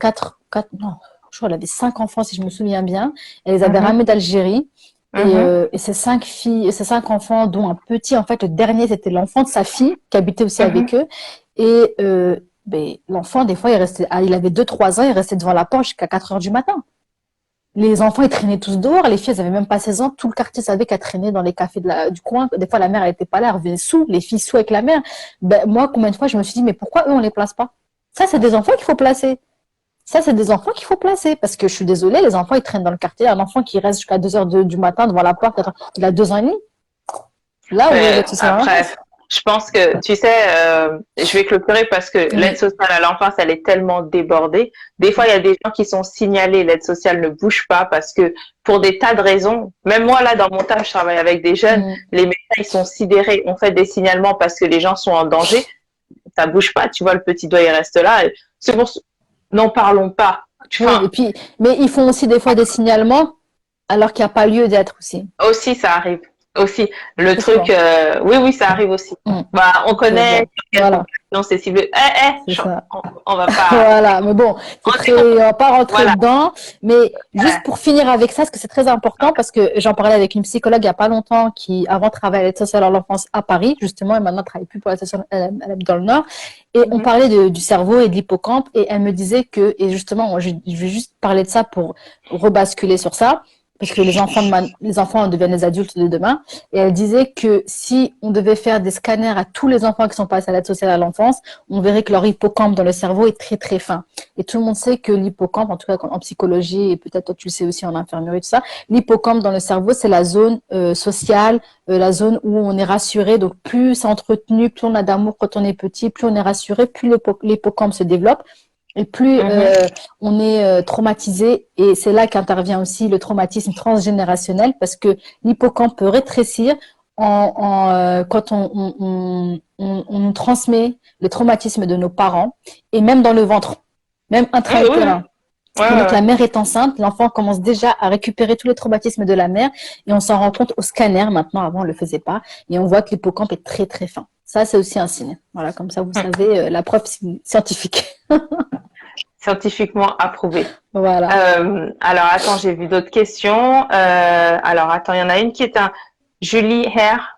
non, je crois qu'elle avait 5 enfants, si je me souviens bien. Elle les avait mhm, ramenés d'Algérie. mhm, Et ces 5 filles, ces 5 enfants, dont un petit, en fait, le dernier, c'était l'enfant de sa fille, qui habitait aussi mhm. avec eux. Et ben, l'enfant, des fois, il avait 2, 3 ans, il restait devant la porte jusqu'à 4 heures du matin. Les enfants, ils traînaient tous dehors. Les filles, elles avaient même pas 16 ans. Tout le quartier savait qu'elles traînaient dans les cafés du coin. Des fois, la mère, elle était pas là. Elle revenait sous. Les filles sous avec la mère. Ben, moi, combien de fois, je me suis dit, mais pourquoi eux, on les place pas? Ça, c'est des enfants qu'il faut placer. Ça, c'est des enfants qu'il faut placer. Parce que je suis désolée, les enfants, ils traînent dans le quartier. Un enfant qui reste jusqu'à 2 heures du matin devant la porte, il a 2 ans et demi. Là, où Mais l'aide sociale à après, l'enfance. Je pense que, tu sais, je vais clôturer parce que l'aide sociale à l'enfance, elle est tellement débordée. Des fois, il y a des gens qui sont signalés, l'aide sociale ne bouge pas parce que pour des tas de raisons, même moi, là, dans mon taf, je travaille avec des jeunes, les médecins, ils sont sidérés. On fait des signalements parce que les gens sont en danger. Ça bouge pas, tu vois, le petit doigt, il reste là. C'est pour n'en parlons pas. Oui, et puis, mais ils font aussi des fois des signalements alors qu'il n'y a pas lieu d'être aussi. Aussi, ça arrive. Aussi, le truc, oui, ça arrive aussi. Bah, on connaît, voilà. Non, c'est ciblé. On va pas. Voilà, mais bon, on va pas rentrer dedans. Mais juste pour finir avec ça, parce que c'est très important, parce que j'en parlais avec une psychologue il y a pas longtemps qui, avant, travaillait à l'aide sociale à l'enfance à Paris, justement, et maintenant ne travaille plus pour l'aide sociale, elle habite dans le Nord. Et on parlait du cerveau et de l'hippocampe, et elle me disait que, et justement, je vais juste parler de ça pour rebasculer sur ça, parce que les enfants deviennent les adultes de demain. Et elle disait que si on devait faire des scanners à tous les enfants qui sont passés à l'aide sociale à l'enfance, on verrait que leur hippocampe dans le cerveau est très, très fin. Et tout le monde sait que l'hippocampe, en tout cas en psychologie, et peut-être toi tu le sais aussi en infirmerie, tout ça, l'hippocampe dans le cerveau, c'est la zone sociale, la zone où on est rassuré. Donc, plus c'est entretenu, plus on a d'amour quand on est petit, plus on est rassuré, plus l'hippocampe se développe. Et plus on est traumatisé, et c'est là qu'intervient aussi le traumatisme transgénérationnel, parce que l'hippocampe peut rétrécir quand on nous transmet le traumatisme de nos parents, et même dans le ventre, même intra-utérin. Donc la mère est enceinte, l'enfant commence déjà à récupérer tous les traumatismes de la mère, et on s'en rend compte au scanner maintenant, avant on ne le faisait pas, et on voit que l'hippocampe est très très fin. Ça, c'est aussi un signe. Voilà, comme ça, vous savez, la preuve scientifique. Scientifiquement approuvé. Voilà. Alors, attends, j'ai vu d'autres questions. Alors, attends, il y en a une qui est un Julie Hare.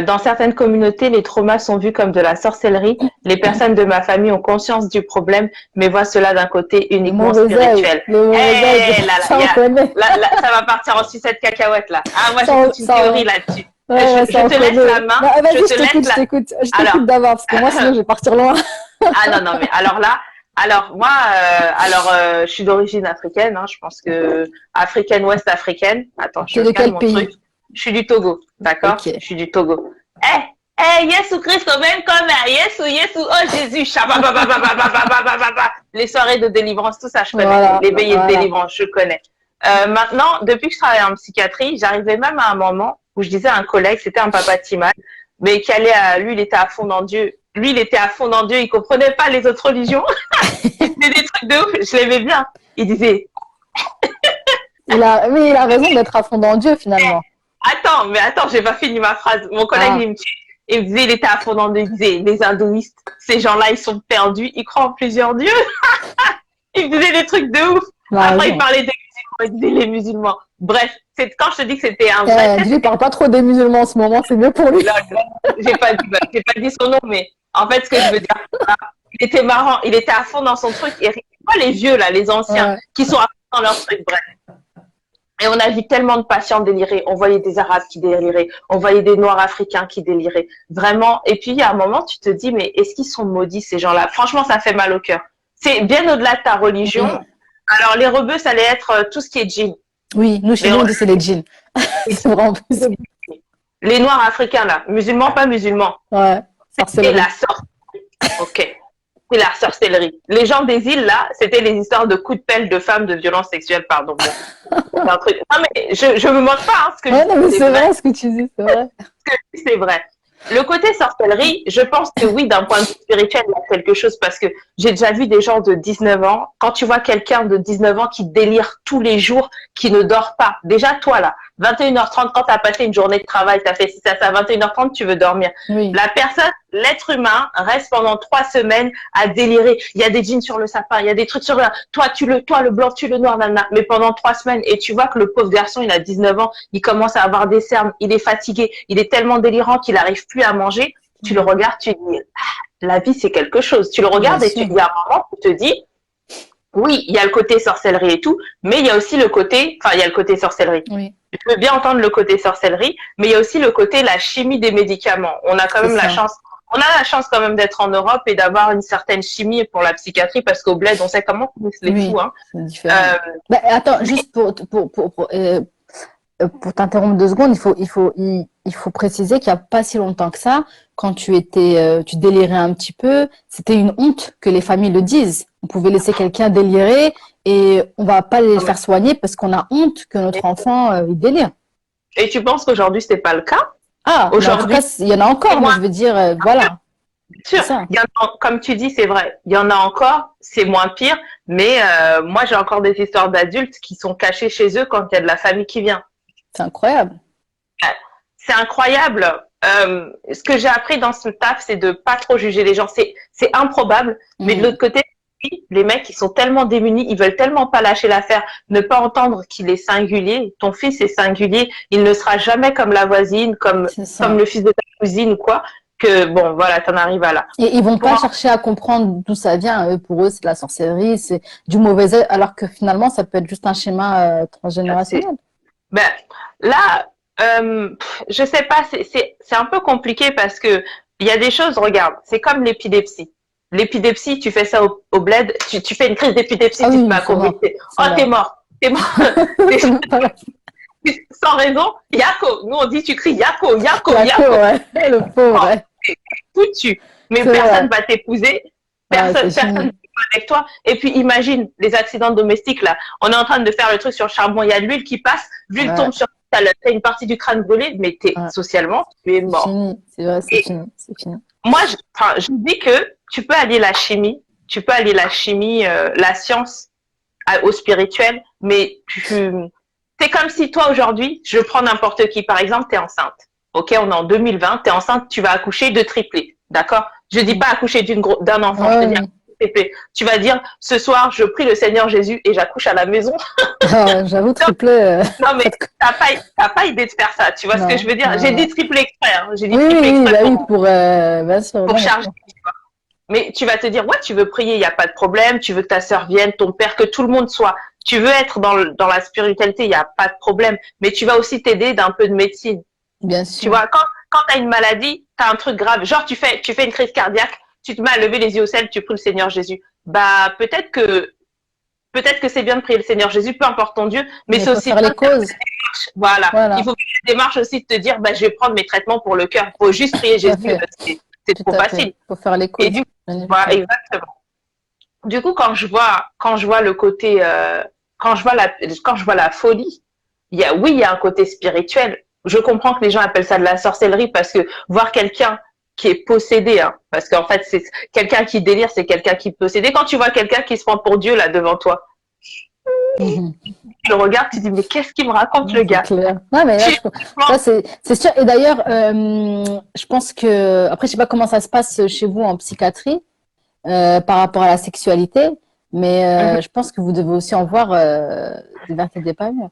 Dans certaines communautés, les traumas sont vus comme de la sorcellerie. Les personnes de ma famille ont conscience du problème, mais voient cela d'un côté uniquement spirituel. Ça va partir en sucette cacahuète, là. Ah, moi, j'ai toute une théorie là-dessus. Je te laisse la main. Vas-y, je t'écoute d'abord, parce que moi, sinon, je vais partir loin. Non, mais alors là, moi, je suis d'origine africaine, je pense que africaine, ouest africaine. Attends, je de quel pays? Je suis du Togo, d'accord? Je suis du Togo. Yesu Christ, même comme Yesu, oh Jésus, les soirées de délivrance, tout ça, je connais. Les veillées de délivrance, je connais. Maintenant, depuis que je travaille en psychiatrie, j'arrivais même à un moment où je disais à un collègue, c'était un papa Timal, mais qui allait lui, il était à fond dans Dieu. Lui, il était à fond dans Dieu, il comprenait pas les autres religions. Il faisait des trucs de ouf, je l'aimais bien. Il disait... il a raison d'être à fond dans Dieu, finalement. Attends, j'ai pas fini ma phrase. Mon collègue, il me disait, il était à fond dans Dieu, il disait, les hindouistes, ces gens-là, ils sont perdus, ils croient en plusieurs dieux. Il faisait des trucs de ouf. Après, il parlait des musulmans, il disait les musulmans. Bref, quand je te dis que c'était un vrai... Dieu, il parle pas trop des musulmans en ce moment, c'est mieux pour lui. J'ai pas dit son nom, mais en fait, ce que je veux dire, il était marrant, il était à fond dans son truc. Et pas les vieux, là, les anciens, qui sont à fond dans leur truc, bref. Et on a vu tellement de patients délirer. On voyait des Arabes qui déliraient. On voyait des Noirs africains qui déliraient. Vraiment. Et puis, il y a un moment, tu te dis, mais est-ce qu'ils sont maudits, ces gens-là? Franchement, ça fait mal au cœur. C'est bien au-delà de ta religion. Alors, les rebeux, ça allait être tout ce qui est djinn. Oui, nous, chez nous, on dit c'est les djinns. C'est vraiment possible. Les Noirs africains, là. Musulmans, pas musulmans. Ouais. C'était la sorcellerie. Ok. C'est la sorcellerie. Les gens des îles, là, c'était les histoires de coups de pelle de femmes, de violences sexuelles, pardon. C'est un truc. Non, mais je me moque pas, ce que je dis. Non, mais c'est vrai ce que tu dis, c'est vrai. C'est vrai. Le côté sorcellerie, je pense que oui, d'un point de vue spirituel, il y a quelque chose parce que j'ai déjà vu des gens de 19 ans. Quand tu vois quelqu'un de 19 ans qui délire tous les jours, qui ne dort pas. Déjà, toi, là, 21h30, quand tu as passé une journée de travail, tu as fait ça, 21h30, tu veux dormir. Oui. La personne, l'être humain, reste pendant 3 semaines à délirer. Il y a des jeans sur le sapin, il y a des trucs sur le... Toi, le blanc, tu le noir, nanana. Mais pendant 3 semaines, et tu vois que le pauvre garçon, il a 19 ans, il commence à avoir des cernes, il est fatigué, il est tellement délirant qu'il n'arrive plus à manger. Tu le regardes, tu dis, la vie, c'est quelque chose. Tu le regardes et tu dis, à un moment, tu te dis, oui, il y a le côté sorcellerie et tout, mais il y a aussi le côté, il y a le côté sorcellerie. Oui. Je veux bien entendre le côté sorcellerie, mais il y a aussi le côté la chimie des médicaments. On a quand même la chance quand même d'être en Europe et d'avoir une certaine chimie pour la psychiatrie parce qu'au bled, on sait comment on les fout. C'est différent. Attends, juste pour pour t'interrompre 2 secondes, il faut préciser qu'il n'y a pas si longtemps que ça, quand tu délirais un petit peu, c'était une honte que les familles le disent. On pouvait laisser quelqu'un délirer et on va pas les faire soigner parce qu'on a honte que notre enfant il délire. Et tu penses qu'aujourd'hui, c'est pas le cas? Ah, mais en tout Aujourd'hui, cas, il y en a encore, mais je veux dire, voilà, sûr, c'est ça. comme tu dis, c'est vrai. Il y en a encore, c'est moins pire, mais moi, j'ai encore des histoires d'adultes qui sont cachés chez eux quand il y a de la famille qui vient. C'est incroyable. C'est incroyable. Ce que j'ai appris dans ce taf, c'est de pas trop juger les gens. C'est improbable, mais de l'autre côté, les mecs, ils sont tellement démunis, ils veulent tellement pas lâcher l'affaire, ne pas entendre qu'il est singulier. Ton fils est singulier, il ne sera jamais comme la voisine, comme le fils de ta cousine ou quoi. Que bon, voilà, t'en arrives à là. Et ils vont pas chercher à comprendre d'où ça vient. Pour eux, c'est de la sorcellerie, c'est du mauvais œil, alors que finalement, ça peut être juste un schéma transgénérationnel. Ben là, je sais pas, c'est un peu compliqué parce que il y a des choses. Regarde, c'est comme l'épilepsie. L'épilepsie, tu fais ça au bled, tu fais une crise d'épilepsie, tu te mets à convulser. Oh, t'es mort, t'es mort. Sans raison, Yako. Nous, on dit, tu cries Yako, Yako, Yako. Ouais, le pauvre. Ouais. Foutu. Mais personne va t'épouser, personne ne va avec toi. Et puis, imagine les accidents domestiques, là. On est en train de faire le truc sur le charbon, il y a de l'huile qui passe, l'huile tombe sur toi, t'as une partie du crâne brûlé, mais socialement, tu es mort. C'est vrai, c'est fini. Moi, je dis que tu peux allier la chimie, la science au spirituel, mais c'est comme si toi, aujourd'hui, je prends n'importe qui. Par exemple, tu es enceinte. OK, on est en 2020, tu es enceinte, tu vas accoucher de triplés. D'accord? Je dis pas accoucher d'un enfant, je te dis triplé. Tu vas dire, ce soir, je prie le Seigneur Jésus et j'accouche à la maison. J'avoue, triplé. Non, mais t'as pas idée de faire ça. Tu vois ce que je veux dire? J'ai dit triplé exprès. Hein. J'ai dit pour charger. Mais tu vas te dire, ouais, tu veux prier, il n'y a pas de problème. Tu veux que ta sœur vienne, ton père, que tout le monde soit. Tu veux être dans la spiritualité, il n'y a pas de problème. Mais tu vas aussi t'aider d'un peu de médecine. Bien sûr. Tu vois, quand tu as une maladie, tu as un truc grave. Genre, tu fais une crise cardiaque, tu te mets à lever les yeux au ciel, tu pries le Seigneur Jésus. Bah, peut-être que c'est bien de prier le Seigneur Jésus, peu importe ton Dieu, mais c'est aussi faire les causes. Voilà. Il faut faire une démarche aussi de te dire, bah, je vais prendre mes traitements pour le cœur. Il faut juste prier Jésus. C'est trop facile. Il faut faire les causes. Voilà, exactement. Du coup, quand je vois le côté, quand je vois la folie, il y a un côté spirituel. Je comprends que les gens appellent ça de la sorcellerie parce que voir quelqu'un qui est possédé, hein, parce qu'en fait, c'est quelqu'un qui délire, c'est quelqu'un qui est possédé. Quand tu vois quelqu'un qui se prend pour Dieu là devant toi, tu le regardes, tu te dis mais qu'est-ce qu'il me raconte le gars? Clair. Non, mais là, c'est sûr. Et d'ailleurs, je pense que après, je sais pas comment ça se passe chez vous en psychiatrie par rapport à la sexualité, mais je pense que vous devez aussi en voir des vertes et des pas mûres.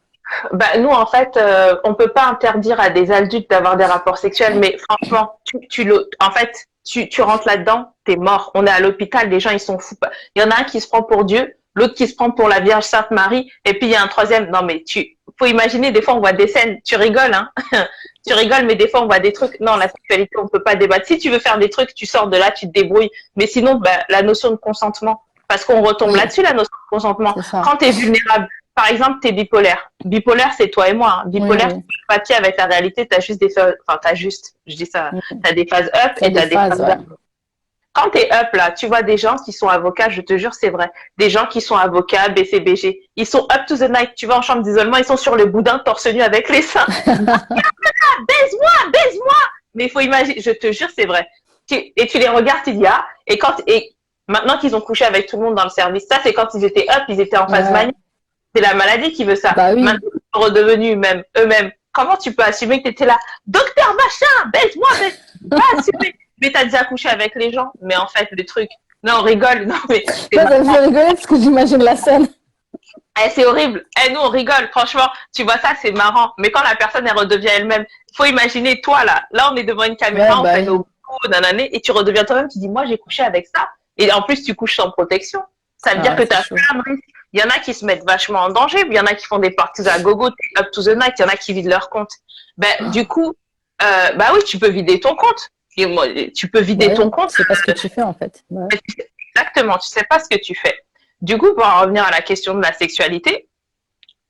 Bah, nous, en fait, on peut pas interdire à des adultes d'avoir des rapports sexuels, mais franchement, tu rentres là-dedans, t'es mort. On est à l'hôpital, les gens, ils sont fous. Il y en a un qui se prend pour Dieu, l'autre qui se prend pour la Vierge Sainte Marie, et puis il y a un troisième. Non, mais faut imaginer, des fois, on voit des scènes, tu rigoles, hein. Tu rigoles, mais des fois, on voit des trucs. Non, la sexualité, on peut pas débattre. Si tu veux faire des trucs, tu sors de là, tu te débrouilles. Mais sinon, bah, la notion de consentement, parce qu'on retombe là-dessus, la notion de consentement. Quand t'es vulnérable, par exemple, tu es bipolaire. Bipolaire, c'est toi et moi. Hein. Bipolaire, c'est le papier avec la réalité. Tu as juste des phases, je dis ça, tu as des phases up et tu as des phases down. Quand tu es up, là, tu vois des gens qui sont avocats, je te jure, c'est vrai. Des gens qui sont avocats, BCBG. Ils sont up to the night. Tu vas en chambre d'isolement, ils sont sur le boudin, torse nu avec les seins. Baise-moi. Mais il faut imaginer, je te jure, c'est vrai. Et tu les regardes, tu dis, ah, et maintenant qu'ils ont couché avec tout le monde dans le service, ça, c'est quand ils étaient up, ils étaient en phase manie. C'est la maladie qui veut ça. Bah oui. Maintenant, ils sont redevenus eux-mêmes. Comment tu peux assumer que tu étais là, docteur machin, baise-moi, pas assumer. Mais t'as déjà couché avec les gens. Mais en fait, le truc, non, on rigole. Non, mais ça me fait rigoler parce que j'imagine la scène. C'est horrible. Nous, on rigole. Franchement, tu vois ça, c'est marrant. Mais quand la personne, elle redevient elle-même, faut imaginer, toi, là, on est devant une caméra, on fait nos coups, et tu redeviens toi-même, tu dis, moi, j'ai couché avec ça. Et en plus, tu couches sans protection. Ça veut dire que tu as plein de risques. Il y en a qui se mettent vachement en danger, il y en a qui font des parties à gogo, up to the night, il y en a qui vident leur compte. Du coup, bah oui, tu peux vider ton compte. Tu peux vider ton compte. C'est pas ce que tu fais en fait. Exactement, tu sais pas ce que tu fais. Du coup, pour en revenir à la question de la sexualité,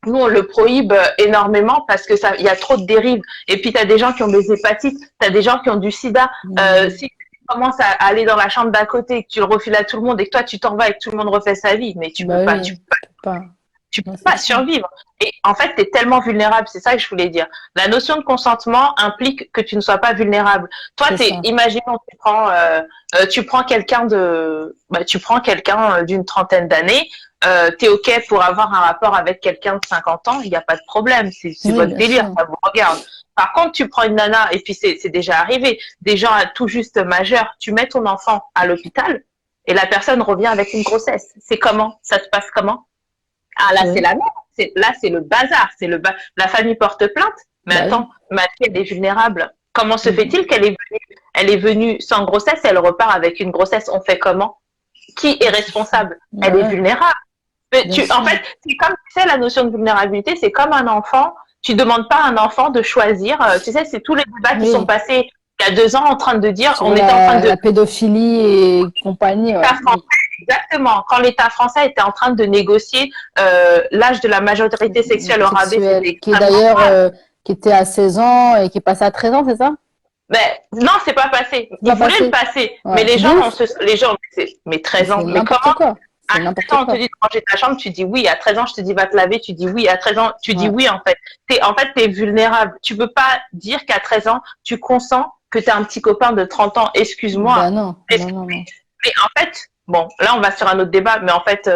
nous, on le prohibe énormément parce que ça, il y a trop de dérives. Et puis, tu as des gens qui ont des hépatites, tu as des gens qui ont du sida. Hmm. Si tu commences à aller dans la chambre d'à côté, que tu le refiles à tout le monde et que toi, tu t'en vas et que tout le monde refait sa vie, mais Bah oui, tu peux pas. tu peux Non, c'est pas sûr. survivre. Et en fait, tu es tellement vulnérable, c'est ça que je voulais dire. La notion de consentement implique que tu ne sois pas vulnérable. Toi, C'est ça. imaginons, tu prends quelqu'un tu prends quelqu'un d'une trentaine d'années, tu es OK pour avoir un rapport avec quelqu'un de 50 ans, il n'y a pas de problème, c'est Oui, votre bien délire, sûr. ça vous regarde. Par contre, tu prends une nana, et puis c'est déjà arrivé, des gens tout juste majeurs, tu mets ton enfant à l'hôpital, et la personne revient avec une grossesse. C'est comment? Ça se passe comment? Ah là, c'est Oui, la merde. Là, c'est le bazar. La famille porte plainte. Mais bah oui. attends, ma fille, elle est vulnérable. Comment se Hmm. fait-il elle est venue sans grossesse, elle repart avec une grossesse. On fait comment? Qui est Bah, c'est ça. responsable? Elle est Bah ouais, vulnérable. bien En sûr. fait, c'est comme, tu sais, la notion de vulnérabilité, c'est comme un enfant. Tu demandes pas à un enfant de choisir. Tu sais, c'est tous les débats qui sont Oui, passés il y a 2 ans en train de dire, sur on était en train de la pédophilie et compagnie, ouais. l'État français, exactement. Quand l'État français était en train de négocier l'âge de la majorité sexuelle au rabais, c'était Sexuelle, qui est extrêmement d'ailleurs, grave. qui était à 16 ans et qui est passé à 13 ans, c'est ça? Mais non, c'est pas passé. C'est Ils pas voulaient le passé. passer, mais Ouais, c'est de ouf. les gens, mais Mais 13 c'est ans, mais n'importe comment quoi. à C'est 13 n'importe ans, on te quoi. dit de ranger ta chambre, tu dis oui. À 13 ans, je te dis va te laver, tu dis oui. À 13 ans, tu dis Ouais. oui, en fait. En fait, t'es vulnérable. Tu peux pas dire qu'à 13 ans, tu consens que t'as un petit copain de 30 ans. Ben Excuse-moi. non, non, non, non. Mais en fait, bon, là, on va sur un autre débat, mais en fait,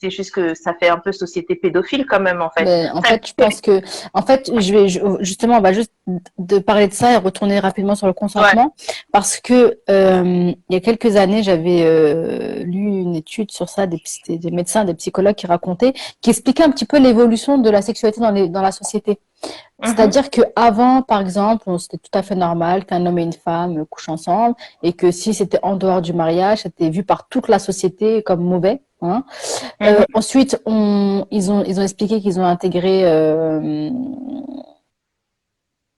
c'est juste que ça fait un peu société pédophile quand même, en fait. Ben, en Ça, fait, je pense que, en fait, justement, on va juste de parler de ça et retourner rapidement sur le ouais. consentement, parce que il y a quelques années, j'avais lu une étude sur ça, des médecins, des psychologues qui racontaient, qui expliquaient un petit peu l'évolution de la sexualité dans la société. Mhm. C'est-à-dire que avant, par exemple, c'était tout à fait normal qu'un homme et une femme couchent ensemble, et que si c'était en dehors du mariage, c'était vu par toute la société comme mauvais, hein. Mhm. Ensuite, ils ont expliqué qu'ils ont intégré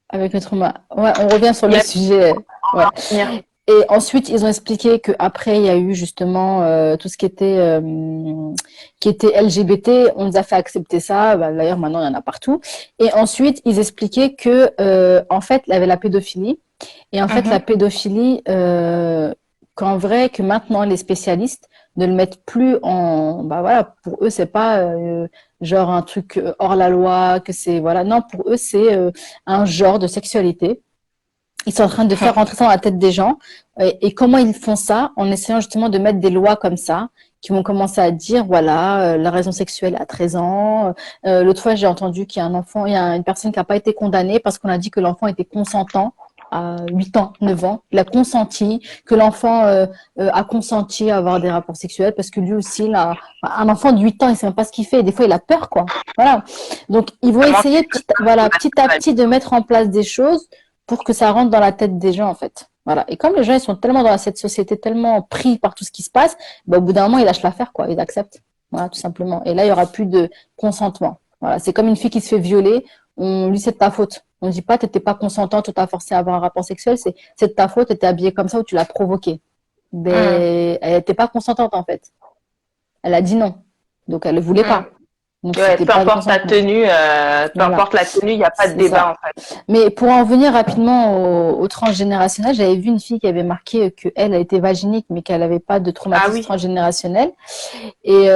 avec notre ouais, on revient sur Il y le a sujet. Ouais. venir. Et ensuite, ils ont expliqué qu'après, il y a eu justement tout ce qui était LGBT. On nous a fait accepter ça. Bah, d'ailleurs, maintenant, il y en a partout. Et ensuite, ils expliquaient que, en fait, il y avait la pédophilie. Et en fait, la Mhm. pédophilie, qu'en vrai, que maintenant, les spécialistes ne le mettent plus en. Bah voilà, pour eux, c'est pas genre un truc hors la loi, que c'est. Voilà. Non, pour eux, c'est un genre de sexualité. Ils sont en train de faire rentrer ça dans la tête des gens. Et comment ils font ça? En essayant justement de mettre des lois comme ça, qui vont commencer à dire, voilà, la raison sexuelle à 13 ans. L'autre fois, j'ai entendu qu'il y a un enfant, il y a une personne qui n'a pas été condamnée parce qu'on a dit que l'enfant était consentant à 8 ans, 9 ans. Il a consenti, que l'enfant a consenti à avoir des rapports sexuels parce que lui aussi, là, un enfant de 8 ans, il ne sait même pas ce qu'il fait. Et des fois, il a peur, quoi. Voilà. Donc, ils vont Vraiment, essayer petit à petit de mettre en place des choses pour que ça rentre dans la tête des gens, en fait. Voilà. Et comme les gens, ils sont tellement dans cette société, tellement pris par tout ce qui se passe, bah, au bout d'un moment, ils lâchent l'affaire, quoi. Ils acceptent. Voilà, tout simplement. Et là, il y aura plus de consentement. Voilà. C'est comme une fille qui se fait violer. On lui, c'est de ta faute. On ne dit pas, t'étais pas consentante, tu t'as forcé à avoir un rapport sexuel. C'est de ta faute, t'étais habillée comme ça ou tu l'as provoqué. Mhm. Mais elle n'était pas consentante, en fait. Elle a dit non. Donc, elle ne voulait Mhm. pas. Donc, Ouais, c'était pas le consentement. peu Voilà. importe la tenue, il n'y a pas de C'est débat, ça. en fait. Mais pour en venir rapidement au transgénérationnel, j'avais vu une fille qui avait marqué qu'elle a été vaginique, mais qu'elle n'avait pas de Ah traumatisme oui. transgénérationnel. Et,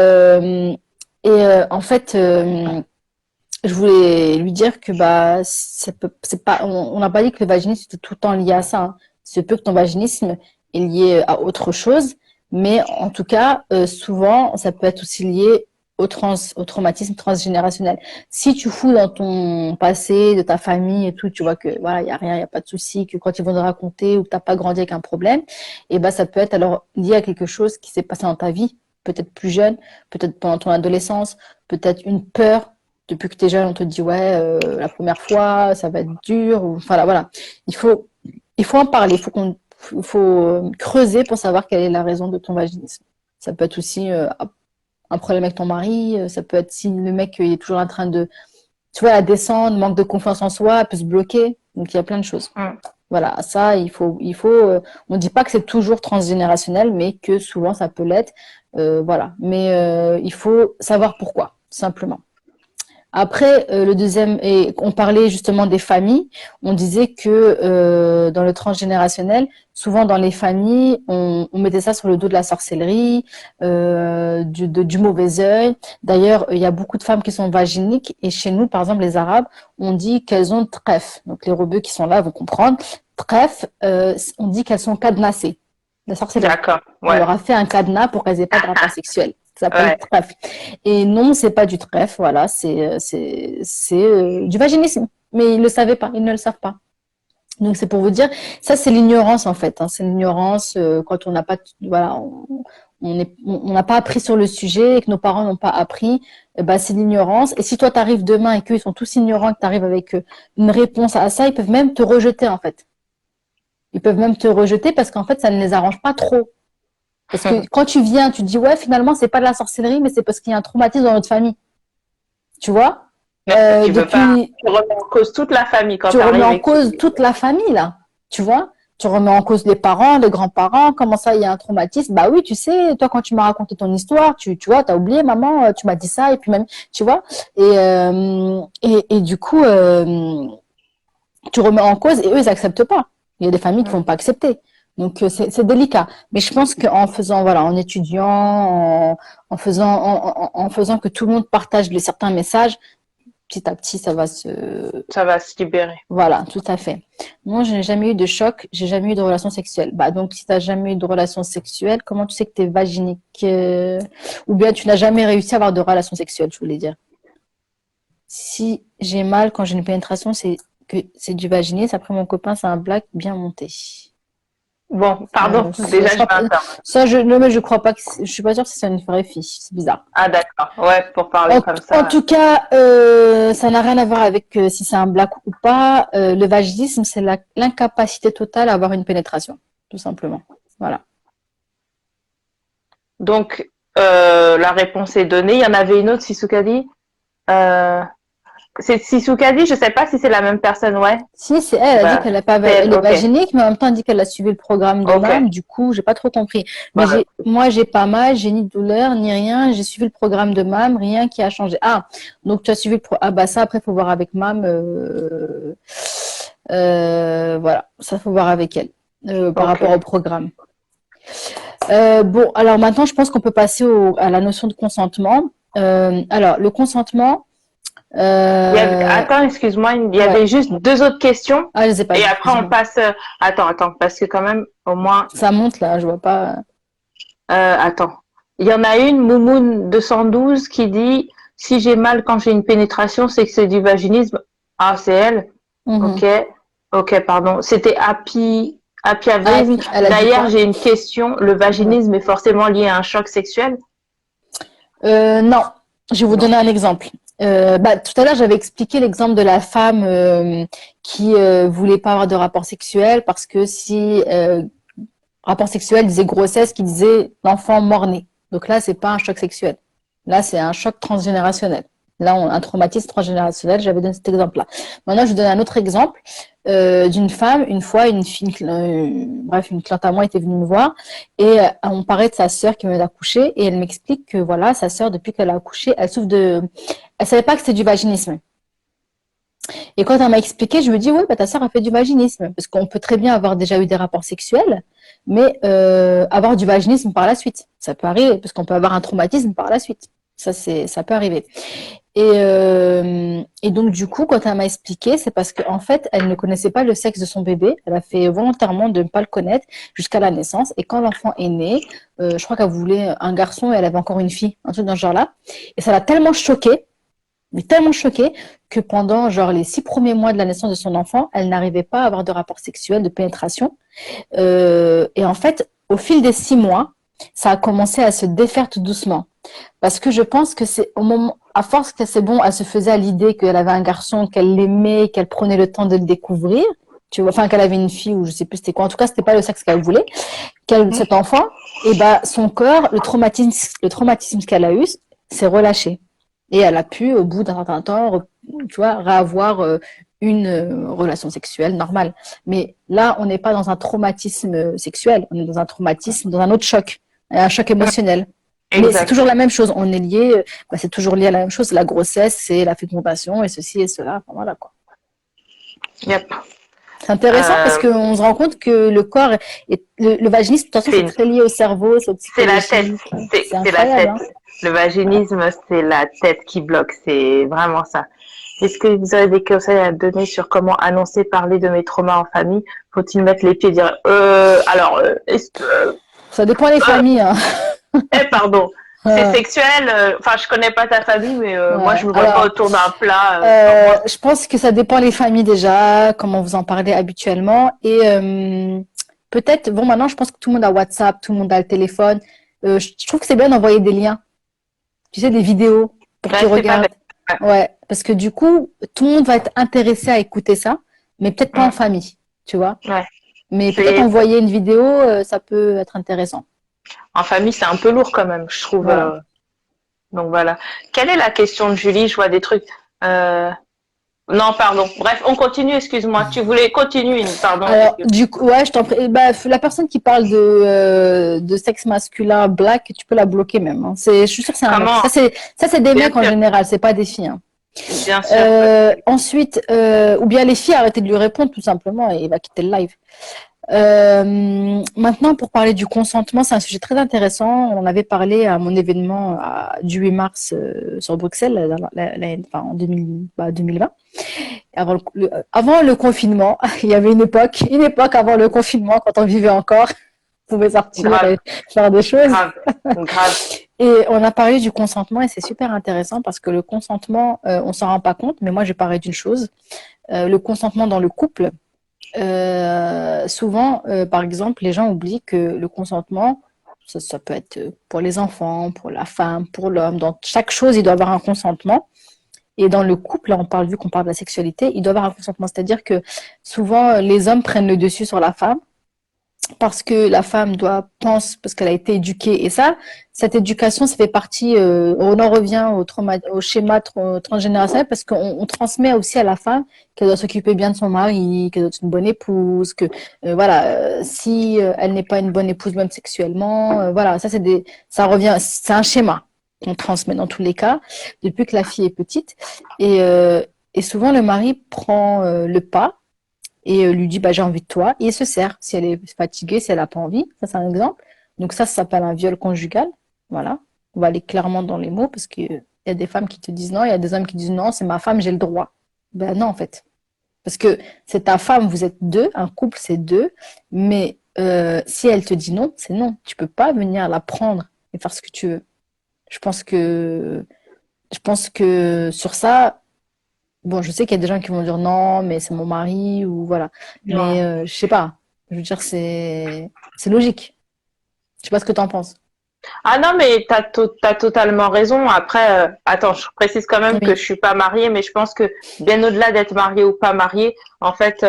en fait, je voulais lui dire que bah, c'est pas, on n'a pas dit que le vaginisme était tout le temps lié à ça, hein. C'est peu que ton vaginisme est lié à autre chose, mais en tout cas, souvent, ça peut être aussi lié au traumatisme transgénérationnel. Si tu fouilles dans ton passé, de ta famille et tout, tu vois que voilà, il y a rien, il y a pas de souci, que quand ils vont te raconter ou que t'as pas grandi avec un problème, et ben ça peut être alors lié à quelque chose qui s'est passé dans ta vie, peut-être plus jeune, peut-être pendant ton adolescence, peut-être une peur. Depuis que tu es jeune, on te dit ouais, la première fois, ça va être dur. Ou, enfin, voilà. Il faut, il faut en parler. Il faut creuser pour savoir quelle est la raison de ton vaginisme. Ça peut être aussi un problème avec ton mari. Ça peut être si le mec il est toujours en train de, tu vois, la descendre, manque de confiance en soi, peut se bloquer. Donc il y a plein de choses. Mhm. Voilà, ça, on ne dit pas que c'est toujours transgénérationnel, mais que souvent ça peut l'être. Voilà. Mais il faut savoir pourquoi, simplement. Après, le deuxième, et on parlait justement des familles, on disait que dans le transgénérationnel, souvent dans les familles, on mettait ça sur le dos de la sorcellerie, du mauvais œil. D'ailleurs, il y a beaucoup de femmes qui sont vaginiques, et chez nous, par exemple, les Arabes, on dit qu'elles ont trèfle. Donc les rebeux qui sont là vont comprendre. Trèfle, on dit qu'elles sont cadenassées. La sorcellerie. D'accord, On ouais, leur a fait un cadenas pour qu'elles n'aient pas de rapport sexuel. Ça s'appelle ouais. trèfle. Et non, c'est pas du trèfle, voilà, c'est du vaginisme. Mais ils le savaient pas, ils ne le savent pas. Donc c'est pour vous dire, ça c'est l'ignorance en fait. Hein. C'est l'ignorance quand on n'a pas, voilà, on n'a pas appris sur le sujet et que nos parents n'ont pas appris. Eh ben, c'est l'ignorance. Et si toi tu arrives demain et qu'ils sont tous ignorants, que tu arrives avec une réponse à ça, ils peuvent même te rejeter en fait. Ils peuvent même te rejeter parce qu'en fait ça ne les arrange pas trop. Parce que quand tu viens, tu te dis, ouais, finalement, c'est pas de la sorcellerie, mais c'est parce qu'il y a un traumatisme dans notre famille. Tu vois Tu veux pas, Depuis, tu remets en cause toute la famille quand tu tu remets arrives en avec cause toute la famille, là. Tu vois Tu remets en cause les parents, les grands-parents. Comment ça, il y a un traumatisme? Bah oui, tu sais, toi, quand tu m'as raconté ton histoire, tu vois, t'as oublié, maman, tu m'as dit ça, et puis même, tu vois et du coup, tu remets en cause, et eux, ils acceptent pas. Il y a des familles qui vont pas accepter. Donc c'est délicat. Mais je pense qu'en faisant, voilà, en étudiant, en faisant que tout le monde partage certains messages, petit à petit, ça va se, ça va se libérer. voilà, tout à fait. Moi, je n'ai jamais eu de choc, j'ai jamais eu de relation sexuelle. Bah donc, si tu n'as jamais eu de relation sexuelle, comment tu sais que tu es vaginique ou bien tu n'as jamais réussi à avoir de relation sexuelle, je voulais dire. Si j'ai mal quand j'ai une pénétration, c'est du vaginisme. Après, mon copain, c'est un black bien monté. Bon, pardon, déjà Je je vais crois pas, interrompre. ça, non, mais je crois pas que je suis pas sûre que c'est une vraie fille. C'est bizarre. Ah d'accord, ouais, pour parler En, comme en ça. tout cas, ça n'a rien à voir avec si c'est un black ou pas. Le vaginisme, c'est l'incapacité totale à avoir une pénétration, tout simplement. Voilà. Donc, la réponse est donnée. Il y en avait une autre, Sisukadi. Euh, c'est Sisukadi, je sais pas si c'est la même personne, ouais. Si, c'est elle, a dit Bah, qu'elle est pas, c'est elle, elle est ok, vaginique, mais en même temps, elle dit qu'elle a suivi le programme de ok. MAM. Du coup, j'ai pas trop compris. Mais Voilà. moi, j'ai pas mal, j'ai ni douleur, ni rien. J'ai suivi le programme de MAM, rien qui a changé. Ah, donc tu as suivi ah bah ça, après, faut voir avec MAM. Voilà, ça faut voir avec elle par Ok. rapport au programme. Bon, alors maintenant, je pense qu'on peut passer à la notion de consentement. Alors, le consentement, Attends, excuse-moi, il y ouais. avait juste deux autres questions. Ah, je sais pas Et dit, après, on excuse-moi. passe. Attends, parce que quand même, au moins. Ça monte là, je vois pas. Attends. Il y en a une, Moumoun 212, qui dit si j'ai mal quand j'ai une pénétration, c'est que c'est du vaginisme. Ah, c'est elle. Mhm. Ok. Ok, pardon. C'était Happy Ah, Avérisme. elle a dit D'ailleurs, quoi? j'ai une question. Le Ouais. vaginisme est forcément lié à un choc sexuel? Non, je vais vous Non. donner un exemple. Tout à l'heure, j'avais expliqué l'exemple de la femme qui voulait pas avoir de rapport sexuel parce que si rapport sexuel disait grossesse, qui disait l'enfant mort-né. Donc là, c'est pas un choc sexuel. Là, c'est un choc transgénérationnel. Là, un traumatisme transgénérationnel. J'avais donné cet exemple-là. Maintenant, je vous donne un autre exemple d'une femme. Une fois, une fille, bref, une cliente à moi était venue me voir et on parlait de sa sœur qui venait d'accoucher et elle m'explique que voilà, sa sœur, depuis qu'elle a accouché, elle souffre elle savait pas que c'était du vaginisme. Et quand elle m'a expliqué, je me dis, oui, bah, ta sœur a fait du vaginisme. Parce qu'on peut très bien avoir déjà eu des rapports sexuels, mais avoir du vaginisme par la suite. Ça peut arriver, parce qu'on peut avoir un traumatisme par la suite. Ça peut arriver. Et donc, du coup, quand elle m'a expliqué, c'est parce qu'en fait, elle ne connaissait pas le sexe de son bébé. Elle a fait volontairement de ne pas le connaître jusqu'à la naissance. Et quand l'enfant est né, je crois qu'elle voulait un garçon et elle avait encore une fille, un truc dans ce genre-là. Et ça l'a tellement choquée, mais tellement choquée que pendant genre les 6 premiers mois de la naissance de son enfant, elle n'arrivait pas à avoir de rapport sexuel, de pénétration. Et en fait, au fil des 6 mois, ça a commencé à se défaire tout doucement. Parce que je pense que c'est au moment, à force que c'est bon, elle se faisait à l'idée qu'elle avait un garçon, qu'elle l'aimait, qu'elle prenait le temps de le découvrir. Tu vois, enfin qu'elle avait une fille ou je sais plus c'était quoi. En tout cas, c'était pas le sexe qu'elle voulait. Cet enfant, et ben son corps, le traumatisme qu'elle a eu, s'est relâché. Et elle a pu, au bout d'un certain temps, tu vois, réavoir une relation sexuelle normale. Mais là, on n'est pas dans un traumatisme sexuel, on est dans un traumatisme, dans un autre choc, un choc émotionnel. Mais c'est toujours exact. la même chose. On est lié, c'est toujours lié à la même chose. La grossesse, c'est la fécondation et ceci et cela. Enfin, voilà quoi. Yep. C'est intéressant parce Euh, qu'on se rend compte que le corps le vaginisme, de toute façon, c'est c'est une- très lié au cerveau, c'est au c'est la tête. psychologique. C'est C'est la incroyable, tête. hein. Le vaginisme, c'est la tête qui bloque. C'est vraiment ça. Est-ce que vous avez des conseils à donner sur comment annoncer, parler de mes traumas en famille? Faut-il mettre les pieds et dire alors est-ce que Ça dépend des euh, familles, hein. pardon, c'est sexuel. Enfin, je connais pas ta famille, mais moi, Ouais. je me vois pas Alors, autour d'un plat. Enfin, moi, je pense que ça dépend les familles déjà, comment vous en parlez habituellement. Et peut-être, bon, maintenant, je pense que tout le monde a WhatsApp, tout le monde a le téléphone. Je trouve que c'est bien d'envoyer des liens, tu sais, des vidéos pour qu'ils ouais, c'est pas bête. regardent. Ouais, parce que du coup, tout le monde va être intéressé à écouter ça, mais peut-être pas en Ouais. famille, tu vois. Ouais. Mais peut-être C'est envoyer une vidéo, ça peut être intéressant. en famille, c'est un peu lourd quand même, je trouve. Voilà. Donc voilà. Quelle est la question de Julie? Je vois des trucs. Euh, Non, pardon. Bref, on continue. Excuse-moi. Tu voulais continuer. Pardon. Alors, du coup, ouais, je t'en prie. Bah, la personne qui parle de sexe masculin black, tu peux la bloquer même, hein. Je suis sûre que c'est un mec. Comment? Ça, c'est des Bien mecs en sûr. général, c'est pas des filles, hein. Bien sûr. Ensuite, ou bien les filles, arrêtez de lui répondre tout simplement et il va quitter le live. Maintenant, pour parler du consentement, c'est un sujet très intéressant. On en avait parlé à mon événement du 8 mars sur Bruxelles, en 2020. Avant le confinement, il y avait une époque avant le confinement, quand on vivait encore, on pouvait sortir Grave. et faire des choses. Grave. Grave. Et on a parlé du consentement et c'est super intéressant parce que le consentement, on s'en rend pas compte, mais moi j'ai parlé d'une chose, le consentement dans le couple. Souvent, par exemple, les gens oublient que le consentement, ça peut être pour les enfants, pour la femme, pour l'homme. Dans chaque chose, il doit y avoir un consentement. Et dans le couple, là, vu qu'on parle de la sexualité, il doit y avoir un consentement. C'est-à-dire que souvent, les hommes prennent le dessus sur la femme parce que la femme pense, parce qu'elle a été éduquée. Et ça, cette éducation, ça fait partie, on en revient au schéma transgénérationnel parce qu'on transmet aussi à la femme qu'elle doit s'occuper bien de son mari, qu'elle doit être une bonne épouse, que, voilà, si elle n'est pas une bonne épouse, même sexuellement, voilà, ça revient, c'est un schéma qu'on transmet dans tous les cas, depuis que la fille est petite. Et souvent, le mari prend le pas et lui dit bah, j'ai envie de toi, et il se sert si elle est fatiguée, si elle n'a pas envie. Ça, c'est un exemple. Donc ça s'appelle un viol conjugal. Voilà. On va aller clairement dans les mots parce qu'il y a des femmes qui te disent non, il y a des hommes qui disent non, c'est ma femme, j'ai le droit. Ben non, en fait. Parce que c'est ta femme, vous êtes deux, un couple, c'est deux, mais si elle te dit non, c'est non. Tu peux pas venir la prendre et faire ce que tu veux. Je pense que, je pense que sur ça, bon, je sais qu'il y a des gens qui vont dire non, mais c'est mon mari ou voilà. Mais Non. je sais pas. Je veux dire, c'est logique. Je sais pas ce que tu en penses. Ah non, mais t'as totalement raison. Après, attends, je précise quand même que Oui, je suis pas mariée, mais je pense que bien au-delà d'être mariée ou pas mariée, en fait,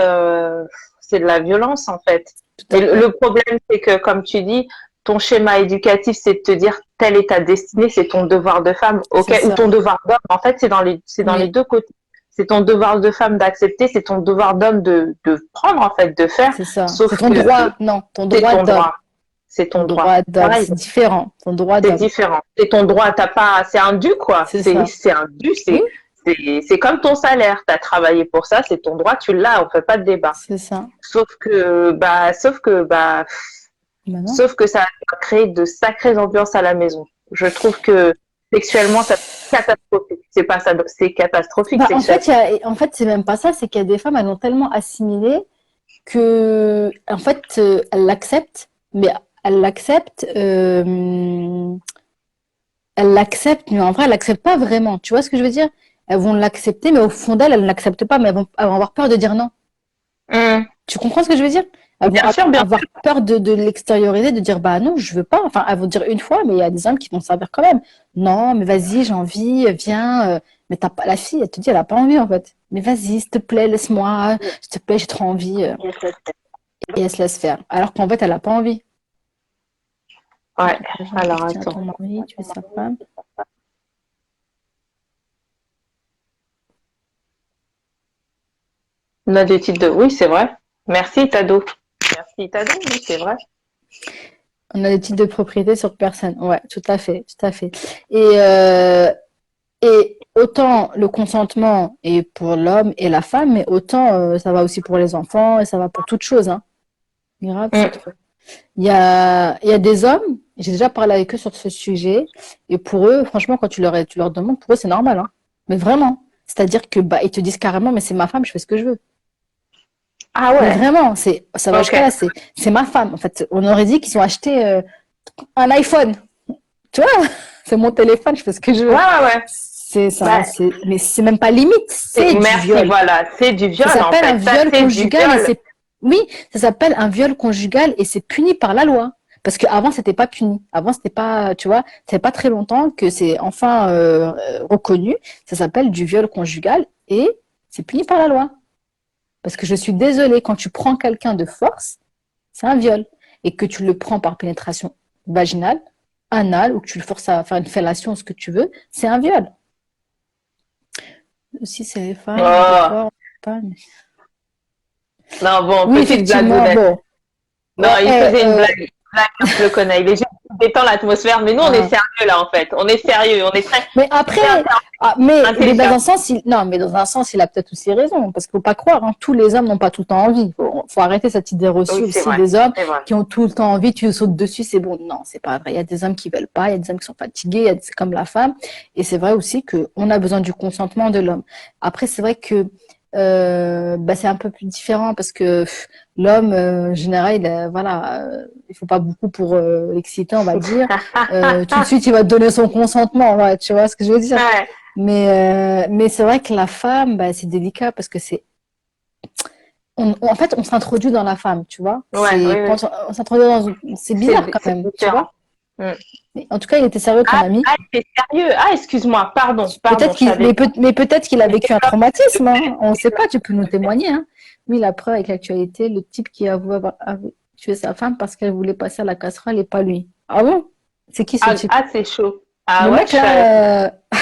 c'est de la violence, en fait. tout Et à fait. le problème, c'est que, comme tu dis, ton schéma éducatif, c'est de te dire telle est ta destinée, c'est ton devoir de femme, C'est ok, ou ça. ton devoir d'homme. En fait, c'est dans les Oui, deux côtés. C'est ton devoir de femme d'accepter, c'est ton devoir d'homme de prendre, en fait, de faire. c'est ça. C'est Sauf ton que droit. Non, ton c'est droit ton d'homme. droit. C'est Ton ton droit. droit d'homme. Pareil, C'est différent. Ton droit c'est d'homme. différent. C'est ton droit, t'as pas, c'est un dû, quoi. C'est ça. C'est un dû, Oui, c'est comme ton salaire. T'as travaillé pour ça, c'est ton droit, tu l'as, on fait pas de débat. c'est ça. Sauf que, Maintenant. sauf que ça a créé de sacrées ambiances à la maison. Je trouve que sexuellement, ça c'est catastrophique. C'est pas ça, c'est catastrophique Bah, en fait, sexuellement. en fait, c'est même pas ça. C'est qu'il y a des femmes, elles l'ont tellement assimilé que, en fait, elles l'acceptent, mais elles l'acceptent. Elles l'acceptent, mais en vrai, elles l'acceptent pas vraiment. Tu vois ce que je veux dire? Elles vont l'accepter, mais au fond d'elles, elles ne l'acceptent pas, mais elles vont avoir peur de dire non. Hum. Tu comprends ce que je veux dire? Elles vont Bien sûr, bien avoir peur de l'extérioriser, de dire bah non, je veux pas. Enfin, elles vont dire une fois, mais il y a des hommes qui vont servir quand même. Non, mais vas-y, j'ai envie, viens. Mais t'as pas la fille, elle te dit, elle a pas envie en fait. Mais vas-y, s'il te plaît, laisse-moi, s'il te plaît, j'ai trop envie. sûr. Et elle se laisse faire. Alors qu'en fait, elle a pas envie. Ouais. J'ai Alors, appartient à attends. ton mari, tu es sa femme. On a des titres de, oui, c'est vrai. Merci, Tado. Merci, Tado. Oui, c'est vrai. On a des titres de propriété sur personne. Ouais, tout à fait, tout à fait. Et autant le consentement est pour l'homme et la femme, mais autant ça va aussi pour les enfants et ça va pour toute chose, hein. Grave, c'est Mm. trop. Il y a des hommes, j'ai déjà parlé avec eux sur ce sujet, et pour eux, franchement, quand tu leur demandes, pour eux, c'est normal, hein. Mais vraiment. C'est-à-dire que bah, ils te disent carrément, mais c'est ma femme, je fais ce que je veux. Ah Mais ouais, vraiment, ça va ok. jusqu'à là, c'est ma femme. En fait, on aurait dit qu'ils ont acheté un iPhone. Tu vois, c'est mon téléphone, je fais ce que je Ouais, veux. ouais, ouais. C'est ça, Bah, mais c'est même pas limite, c'est du merci, viol. voilà, c'est du Ça viol en s'appelle un fait. Ça, viol c'est du conjugal et viol. c'est, oui, ça s'appelle un viol conjugal et c'est puni par la loi. Parce qu'avant, c'était pas puni. Avant, c'était pas, tu vois, c'est pas très longtemps que c'est enfin reconnu. Ça s'appelle du viol conjugal et c'est puni par la loi. Parce que je suis désolée, quand tu prends quelqu'un de force, c'est un viol. Et que tu le prends par pénétration vaginale, anale, ou que tu le forces à faire une fellation, ce que tu veux, c'est un viol. Si c'est les femmes, des Oh, fois, on pas. non, bon, Oui, petite effectivement, blagounette. bon. Non, Ouais, il faisait une blague, hein, je le connais. Il est juste détend l'atmosphère, mais nous, on est ah. sérieux là en fait. On est sérieux, on est très, Mais après, très mais dans intelligent. un sens, non, mais dans un sens, il a peut-être aussi raison, parce qu'il faut pas croire, hein, tous les hommes n'ont pas tout le temps envie. Faut arrêter cette idée reçue Oui, c'est aussi vrai, des hommes c'est vrai. qui ont tout le temps envie, tu sautes dessus, c'est bon. Non, c'est pas vrai. Il y a des hommes qui veulent pas, il y a des hommes qui sont fatigués, c'est comme la femme. Et c'est vrai aussi que on a besoin du consentement de l'homme. Après, c'est vrai que bah, c'est un peu plus différent parce que l'homme, en général, voilà, il faut pas beaucoup pour l'exciter, on va dire. Tout de suite, il va te donner son consentement, ouais, tu vois ce que je veux dire. Ouais, Mais c'est vrai que la femme, bah, c'est délicat parce que en fait, on s'introduit dans la femme, tu vois. ouais, oui, C'est oui. quand on s'introduit c'est bizarre quand C'est même, tu différent. vois. Mm. Mais en tout cas, il était sérieux, ton Ah, ami. ah, c'est sérieux. Ah, excuse-moi, pardon, Peut-être je savais pas. mais peut-être qu'il a Mais vécu un développe, s'il te traumatisme, hein. plaît. On ne sait pas, tu peux nous témoigner, hein. Oui, la preuve avec l'actualité, le type qui a tué sa femme parce qu'elle voulait passer à la casserole et pas lui. Ah bon? C'est qui ce Ah, type? ah, c'est chaud. Ah Le ouais, mec je savais pas. là,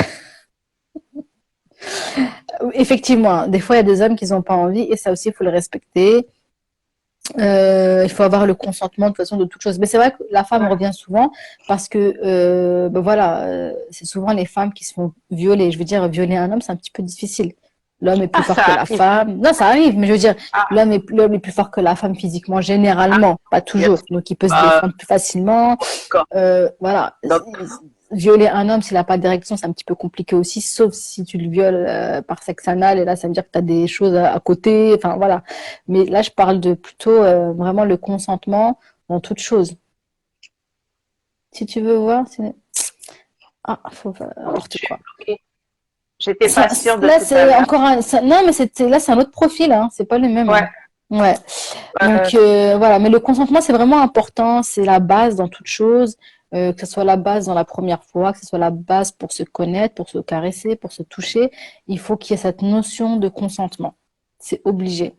effectivement, des fois il y a des hommes qui n'ont pas envie et ça aussi il faut le respecter. Il faut avoir le consentement de toute façon de toute chose. Mais c'est vrai que la femme Ouais. revient souvent parce que ben voilà, c'est souvent les femmes qui se font violer. Je veux dire, violer un homme, c'est un petit peu difficile. L'homme est plus Ah, fort ça que la arrive. femme. Non, ça arrive, mais je veux dire, Ah, l'homme est plus fort que la femme physiquement, ah, généralement, pas bien toujours. sûr. Donc il peut se Bah, défendre plus facilement. d'accord. Voilà. Donc, Violer un homme s'il n'a pas d'érection, c'est un petit peu compliqué aussi, sauf si tu le violes par sexe anal, et là, ça veut dire que tu as des choses à côté, enfin voilà. Mais là, je parle de plutôt vraiment le consentement dans toute chose. Si tu veux voir, c'est... Ah, faut faire n'importe je suis quoi. bloquée. J'étais pas sûre de Là, tout à c'est l'heure. encore un... Non, mais là, c'est un autre profil, hein, c'est pas le même, Ouais. hein. Ouais. Euh, Donc voilà, mais le consentement, c'est vraiment important, c'est la base dans toute chose, que ce soit la base dans la première fois, que ce soit la base pour se connaître, pour se caresser, pour se toucher, il faut qu'il y ait cette notion de consentement. C'est obligé.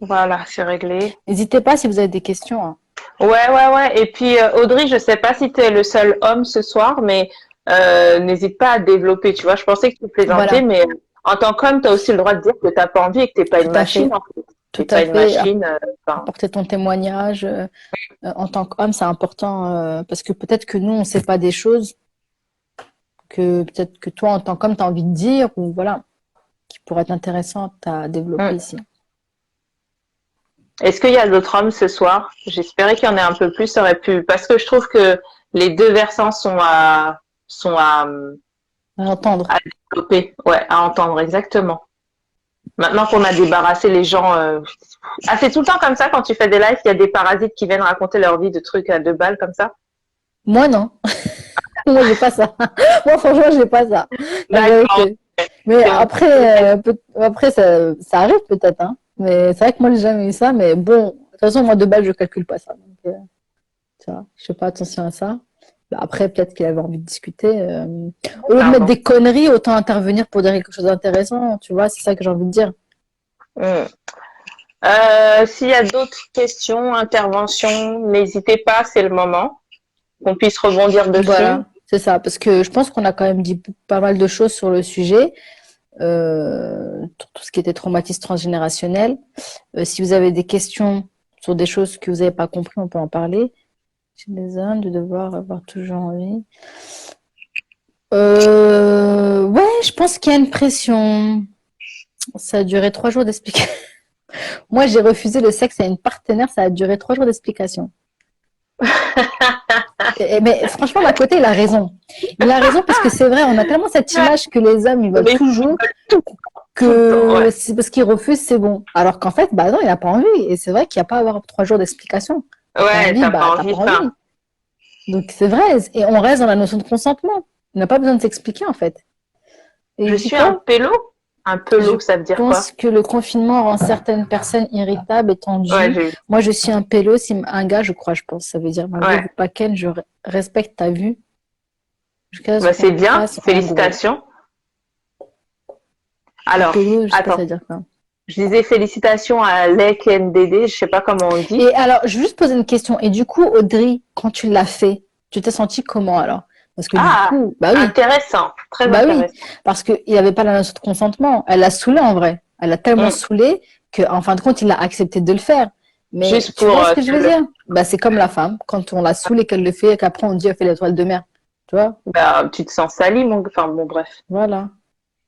voilà, c'est réglé. N'hésitez pas si vous avez des questions, hein. Ouais, ouais, ouais. Et puis, Audrey, je sais pas si tu es le seul homme ce soir, mais n'hésite pas à développer. Tu vois, je pensais que tu plaisantais, Voilà, mais en tant qu'homme, tu as aussi le droit de dire que t'as pas envie et que t'es pas tout une à machine, fait, en fait. T'es tout pas à une fait. machine. Enfin, Apporter ton témoignage en tant qu'homme, c'est important parce que peut-être que nous, on ne sait pas des choses que peut-être que toi, en tant qu'homme, tu as envie de dire ou voilà, qui pourraient être intéressantes à développer hmm. ici. Est-ce qu'il y a d'autres hommes ce soir? J'espérais qu'il y en ait un peu plus, ça aurait pu, parce que je trouve que les deux versants sont À entendre. à développer, ouais, à entendre exactement. Maintenant qu'on a débarrassé les gens, ah, c'est tout le temps comme ça quand tu fais des lives, il y a des parasites qui viennent raconter leur vie de trucs à 2 balles comme ça. Moi, non. Moi, j'ai pas ça. Moi, franchement, j'ai pas ça. La D'accord, vérité. Mais c'est bon. après, après ça arrive peut-être, hein. Mais c'est vrai que moi, j'ai jamais eu ça. Mais bon, de toute façon, moi, de base, je calcule pas ça. Donc, tu vois, je fais pas attention à ça. Bah, après, peut-être qu'il avait envie de discuter. Au lieu de mettre Pardon. des conneries, autant intervenir pour dire quelque chose d'intéressant. Tu vois, c'est ça que j'ai envie de dire. Hmm. S'il y a d'autres questions, interventions, n'hésitez pas, c'est le moment qu'on puisse rebondir dessus. Voilà, c'est ça. Parce que je pense qu'on a quand même dit pas mal de choses sur le sujet. Tout ce qui était traumatisme transgénérationnel. Si vous avez des questions sur des choses que vous n'avez pas compris, on peut en parler. chez les hommes de devoir avoir toujours envie. Ouais, je pense qu'il y a une pression. Ça a duré 3 jours d'explication. Moi, j'ai refusé le sexe à une partenaire, ça a duré 3 jours d'explication. Mais franchement, d'un côté, il a raison. Il a raison parce que c'est vrai, on a tellement cette image que les hommes, ils veulent Mais toujours tout le temps, que ouais. c'est parce qu'ils refusent, c'est bon. Alors qu'en fait, bah non, il n'a pas envie. Et c'est vrai qu'il n'y a pas à avoir 3 jours d'explication. T'as pas Ouais, envie, t'as bah pas t'as envie, pas envie. enfin. Donc c'est vrai. Et on reste dans la notion de consentement. On n'a pas besoin de s'expliquer en fait. Et Je puis suis un toi? pélo. Un Je pelot, ça veut dire pense quoi? que le confinement rend certaines personnes irritables et Ouais, tendues. j'ai. Moi, je suis un pélo, si un gars, je crois, je pense. Ça veut dire, malgré Ouais. vous pas Ken, je respecte ta vue jusqu'à ce Bah, qu'on c'est bien. fasse en gros. Félicitations. Un Alors, pélo, je sais pas ça attends. veut dire quoi. Je disais félicitations à LECNDD, je sais pas comment on dit. Et alors, je vais juste poser une question. Et du coup, Audrey, quand tu l'as fait, tu t'es sentie comment alors? Parce que du Ah, coup, intéressant. Très bah oui, intéressant. parce qu'il n'y avait pas la notion de consentement. Elle l'a saoulé en vrai. Elle l'a tellement Mm. saoulé qu'en fin de compte, il a accepté de le faire. Mais Juste tu pour vois ce que je te veux le. dire? Bah, c'est comme la femme, quand on la saoule et qu'elle le fait et qu'après on dit elle fait l'étoile de mer. Tu vois? Bah, tu te sens sali, mon. Enfin, bon, bref. Voilà.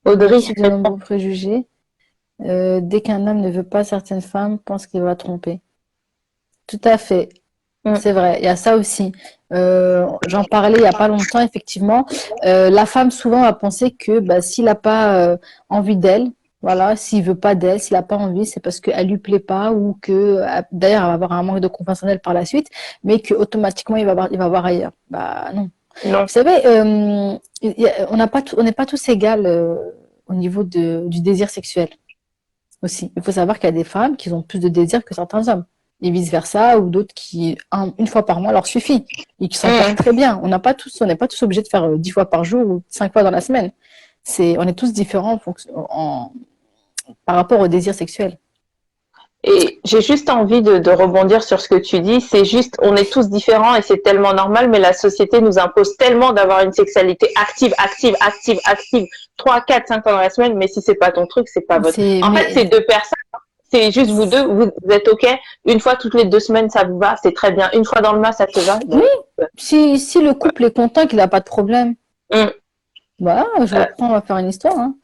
Audrey, Merci de réponds. nombreux préjugés. Dès qu'un homme ne veut pas certaines femmes, pense qu'il va tromper. Tout à fait. Mm. C'est vrai, il y a ça aussi. J'en parlais il y a pas longtemps, effectivement. La femme souvent va penser que bah, s'il n'a pas envie d'elle, voilà, s'il veut pas d'elle, s'il n'a pas envie, c'est parce qu'elle lui plaît pas ou que d'ailleurs elle va avoir un manque de confiance en elle par la suite, mais que automatiquement il va voir ailleurs. Bah non. Non. Vous savez, on n'a pas on n'est pas tous égales au niveau du désir sexuel aussi. Il faut savoir qu'il y a des femmes qui ont plus de désir que certains hommes. Et vice-versa, ou d'autres qui, une fois par mois, leur suffit. Et qui s'en portent Mm. très bien. On n'est pas tous obligés de faire 10 fois par jour ou 5 fois dans la semaine. On est tous différents par rapport au désir sexuel. Et j'ai juste envie de rebondir sur ce que tu dis. C'est juste, on est tous différents et c'est tellement normal, mais la société nous impose tellement d'avoir une sexualité active, active, active, active, 3, 4, 5 fois dans la semaine, mais si c'est pas ton truc, c'est pas votre. En fait, c'est Mais, deux personnes. C'est juste vous deux, vous êtes OK. Une fois toutes les 2 semaines, ça vous va, c'est très bien. Une fois dans le mois, ça te va. oui, Ben, si le couple est content, qu'il n'a pas de problème, mm, voilà, je euh, reprends, on va faire une histoire, hein.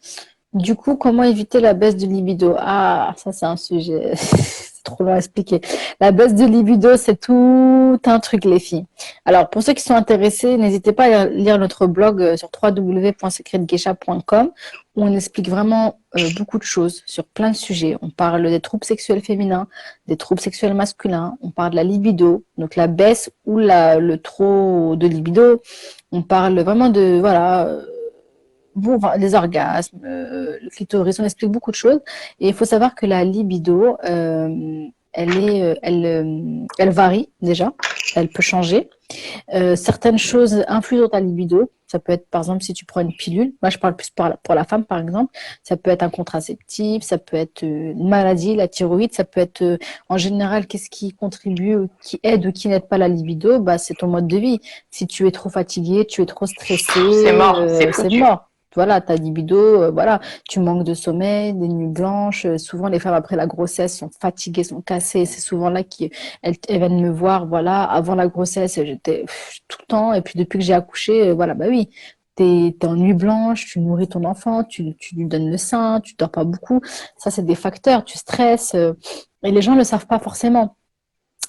Du coup, comment éviter la baisse de libido? Ah, ça c'est un sujet, c'est trop long à expliquer. La baisse de libido, c'est tout un truc, les filles. Alors, pour ceux qui sont intéressés, n'hésitez pas à lire notre blog sur www.secretgeisha.com où on explique vraiment beaucoup de choses sur plein de sujets. On parle des troubles sexuels féminins, des troubles sexuels masculins, on parle de la libido, donc la baisse ou le trop de libido. On parle vraiment de, voilà, bon, enfin, les orgasmes, le clitoris, on explique beaucoup de choses. Et il faut savoir que la libido, elle varie déjà, elle peut changer. Certaines choses influent dans ta libido. Ça peut être, par exemple, si tu prends une pilule. Moi, je parle plus pour la femme, par exemple. Ça peut être un contraceptif, ça peut être une maladie, la thyroïde. Ça peut être, en général, qu'est-ce qui contribue, ou qui aide ou qui n'aide pas la libido? Bah, c'est ton mode de vie. Si tu es trop fatigué, tu es trop stressé, c'est mort, c'est c'est foutu. mort. Voilà, ta libido, voilà, tu manques de sommeil, des nuits blanches. Souvent, les femmes après la grossesse sont fatiguées, sont cassées. C'est souvent là qu'elles viennent me voir. Voilà, avant la grossesse, j'étais tout le temps. Et puis depuis que j'ai accouché, voilà, bah oui, t'es en nuit blanche, tu nourris ton enfant, tu lui donnes le sein, tu dors pas beaucoup. Ça, c'est des facteurs. Tu stresses et les gens ne le savent pas forcément.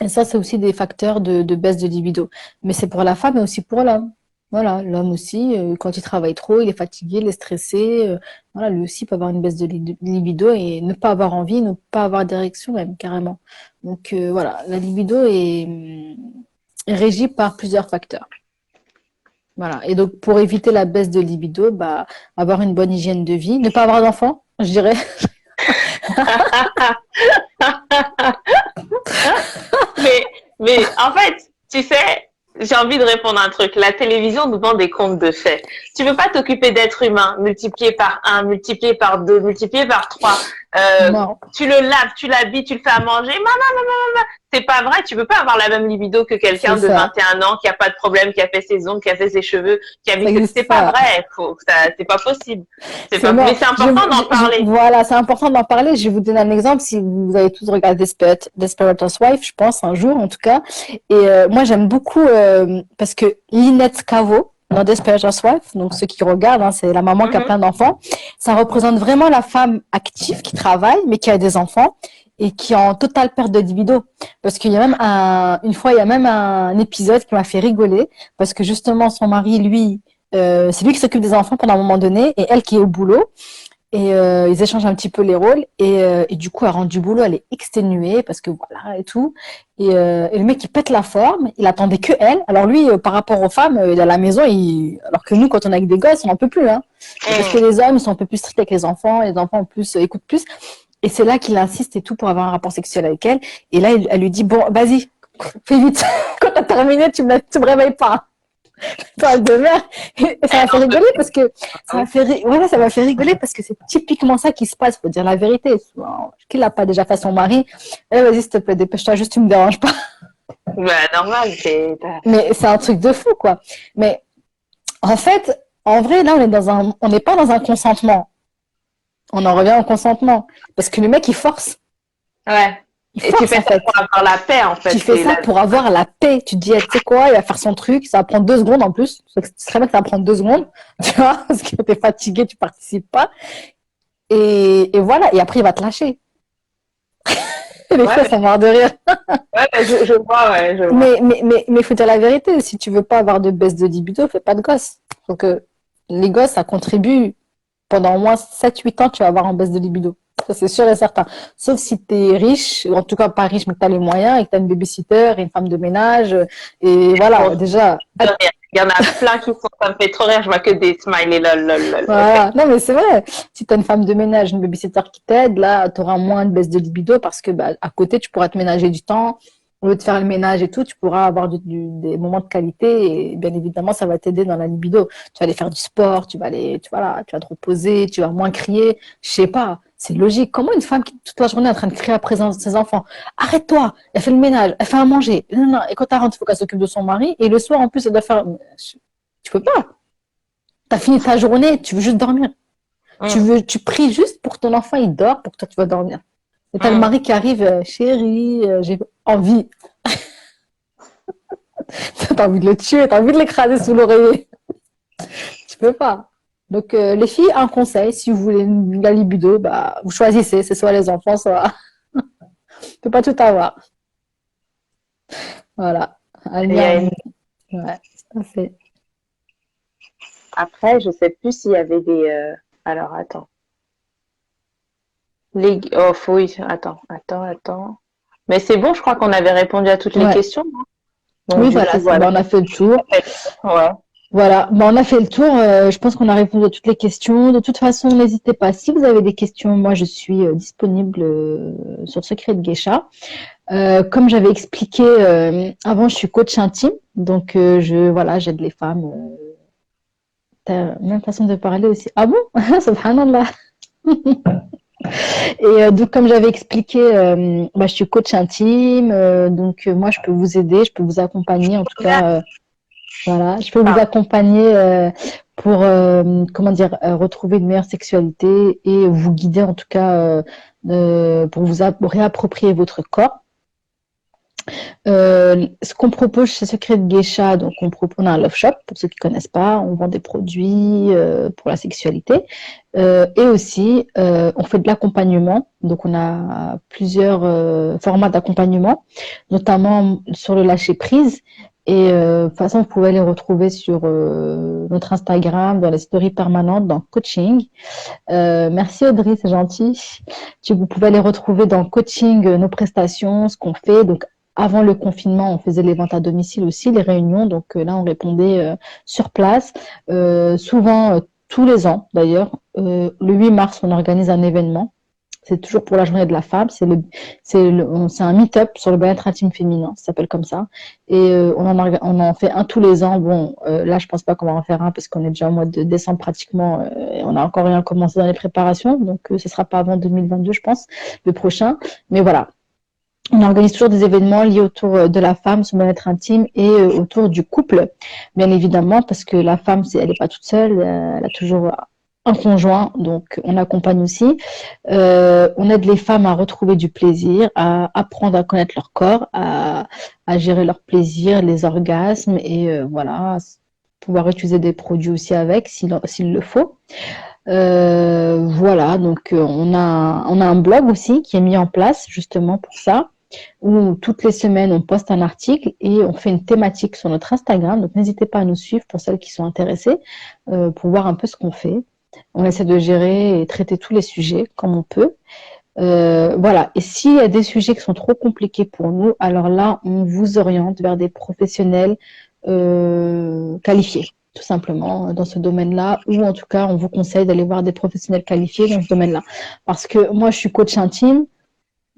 Et ça, c'est aussi des facteurs de baisse de libido. Mais c'est pour la femme et aussi pour l'homme. Voilà, l'homme aussi, quand il travaille trop, il est fatigué, il est stressé. Voilà, lui aussi peut avoir une baisse de libido et ne pas avoir envie, ne pas avoir d'érection même, carrément. Donc voilà, la libido est régie par plusieurs facteurs. Voilà. Et donc pour éviter la baisse de libido, bah, avoir une bonne hygiène de vie, ne pas avoir d'enfant, je dirais. mais en fait, tu sais, j'ai envie de répondre à un truc. La télévision nous vend des contes de fées. Tu veux pas t'occuper d'êtres humains, multiplié par 1, multiplié par 2, multiplié par 3. Non. Tu le laves, tu l'habilles, tu le fais à manger. Maman. C'est pas vrai, tu peux pas avoir la même libido que quelqu'un C'est de ça. 21 ans qui a pas de problème, qui a fait ses ongles, qui a fait ses cheveux, qui a Ça mis. existe C'est pas pas. vrai, c'est pas possible. C'est Mais mort. c'est important d'en parler. Voilà, c'est important d'en parler. Je vais vous donner un exemple. Si vous avez tous regardé Desperate Housewives, je pense, un jour en tout cas. Et moi, j'aime beaucoup parce que Lynette Cavo, dans Desperate Housewives, donc ceux qui regardent, hein, c'est la maman qui a plein d'enfants. Ça représente vraiment la femme active qui travaille, mais qui a des enfants et qui est en totale perte de libido. Parce qu'il y a même une fois, il y a même un épisode qui m'a fait rigoler parce que justement, son mari, lui, c'est lui qui s'occupe des enfants pendant un moment donné et elle qui est au boulot. Et ils échangent un petit peu les rôles et du coup elle rentre du boulot, elle est exténuée parce que voilà et tout et le mec il pète la forme, il attendait que elle. Alors lui par rapport aux femmes il est à la maison, alors que nous quand on est avec des gosses on en peut plus hein. Parce que les hommes ils sont un peu plus stricts avec les enfants en plus écoutent plus et c'est là qu'il insiste et tout pour avoir un rapport sexuel avec elle et là elle lui dit bon vas-y fais vite quand t'as terminé tu me réveilles pas. Parle de mère. Et ça m'a fait rigoler parce que voilà, ça m'a fait rigoler parce que c'est typiquement ça qui se passe. Faut dire la vérité. Qui l'a pas déjà fait à son mari? Eh, vas-y, s'il te plaît, dépêche-toi, juste tu me déranges pas. Normal, Mais c'est un truc de fou, quoi. Mais en fait, en vrai, là, on n'est pas dans un consentement. On en revient au consentement parce que le mec il force. Ouais. Il Et force, tu fais ça pour avoir la paix, en fait. Tu fais ça pour avoir la paix. Tu te dis, tu sais quoi, il va faire son truc, ça va prendre 2 secondes en plus. C'est très bien que ça va prendre 2 secondes, tu vois, parce que t'es fatigué, tu participes pas. Et voilà, et après il va te lâcher. Les fois, ça m'a de rire. Ouais, je vois, ouais, je vois. Mais faut dire la vérité, si tu veux pas avoir de baisse de libido, fais pas de gosses. Donc, les gosses, ça contribue. Pendant au moins 7-8 ans, tu vas avoir en baisse de libido. Ça, c'est sûr et certain. Sauf si tu es riche, ou en tout cas pas riche, mais que tu as les moyens et que tu as une babysitter et une femme de ménage. Et voilà, déjà. Il y en a plein qui sont, ça me fait trop rire, je vois que des smileys, lol. Voilà. Non, mais c'est vrai. Si tu as une femme de ménage, une babysitter qui t'aide, là, tu auras moins de baisse de libido parce que bah, à côté, tu pourras te ménager du temps. Au lieu de faire le ménage et tout, tu pourras avoir des moments de qualité et bien évidemment, ça va t'aider dans la libido. Tu vas aller faire du sport, voilà, tu vas te reposer, tu vas moins crier. Je sais pas, c'est logique. Comment une femme qui toute la journée est en train de crier après ses enfants, arrête-toi, elle fait le ménage, elle fait à manger. Non. Et quand elle rentre, il faut qu'elle s'occupe de son mari. Et le soir, en plus, elle doit faire. Tu peux pas. T'as fini ta journée, tu veux juste dormir. Tu pries juste pour que ton enfant, il dort, pour que toi, tu vas dormir. Et t'as le mari qui arrive, chérie, j'ai envie. T'as envie de le tuer, t'as envie de l'écraser sous l'oreiller. Tu peux pas. Donc, les filles, un conseil, si vous voulez la libido, bah, vous choisissez, c'est soit les enfants, soit. Tu peux pas tout avoir. Voilà. Ouais, tout à fait. Après, je sais plus s'il y avait des. Alors, attends. Oh, oui, attends. Mais c'est bon, je crois qu'on avait répondu à toutes les questions. Donc, oui, voilà, on a fait le tour. Ouais. Voilà, on a fait le tour. Je pense qu'on a répondu à toutes les questions. De toute façon, n'hésitez pas. Si vous avez des questions, moi, je suis disponible sur Secret de Geisha. Comme j'avais expliqué avant, je suis coach intime. Donc, j'aide les femmes. T'as la même façon de parler aussi. Ah bon? Subhanallah. Et donc, comme j'avais expliqué, je suis coach intime. Donc, moi, je peux vous aider, je peux vous accompagner. En tout cas, voilà, je peux vous accompagner pour, retrouver une meilleure sexualité et vous guider, en tout cas, pour vous réapproprier votre corps. Ce qu'on propose chez Secret de Geisha, donc on a un love shop pour ceux qui connaissent pas, on vend des produits pour la sexualité et aussi on fait de l'accompagnement, donc on a plusieurs formats d'accompagnement, notamment sur le lâcher prise. Et de toute façon, vous pouvez les retrouver sur notre Instagram, dans les stories permanentes, dans coaching. Merci Audrey, c'est gentil. Vous pouvez les retrouver dans coaching, nos prestations, ce qu'on fait. Donc avant le confinement, on faisait les ventes à domicile aussi, les réunions. Donc là, on répondait sur place. Souvent, tous les ans d'ailleurs. Le 8 mars, on organise un événement C'est toujours pour la journée de la femme. C'est un meet-up sur le bien-être intime féminin, ça s'appelle comme ça. Et on en fait un tous les ans. Bon, là, je pense pas qu'on va en faire un parce qu'on est déjà au mois de décembre pratiquement. Et on n'a encore rien commencé dans les préparations. Donc, ce sera pas avant 2022, je pense, le prochain. Mais voilà. On organise toujours des événements liés autour de la femme, son bien-être intime et autour du couple, bien évidemment, parce que la femme, elle n'est pas toute seule, elle a toujours un conjoint, donc on accompagne aussi. On aide les femmes à retrouver du plaisir, à apprendre à connaître leur corps, à gérer leur plaisir, les orgasmes et voilà, pouvoir utiliser des produits aussi avec s'il le faut. Voilà, donc on a un blog aussi qui est mis en place justement pour ça, où toutes les semaines on poste un article et on fait une thématique sur notre Instagram. Donc n'hésitez pas à nous suivre pour celles qui sont intéressées, pour voir un peu ce qu'on fait. On essaie de gérer et traiter tous les sujets comme on peut. Voilà, et s'il y a des sujets qui sont trop compliqués pour nous, alors là on vous oriente vers des professionnels qualifiés, tout simplement, dans ce domaine-là, ou en tout cas on vous conseille d'aller voir des professionnels qualifiés dans ce domaine-là. Parce que moi je suis coach intime,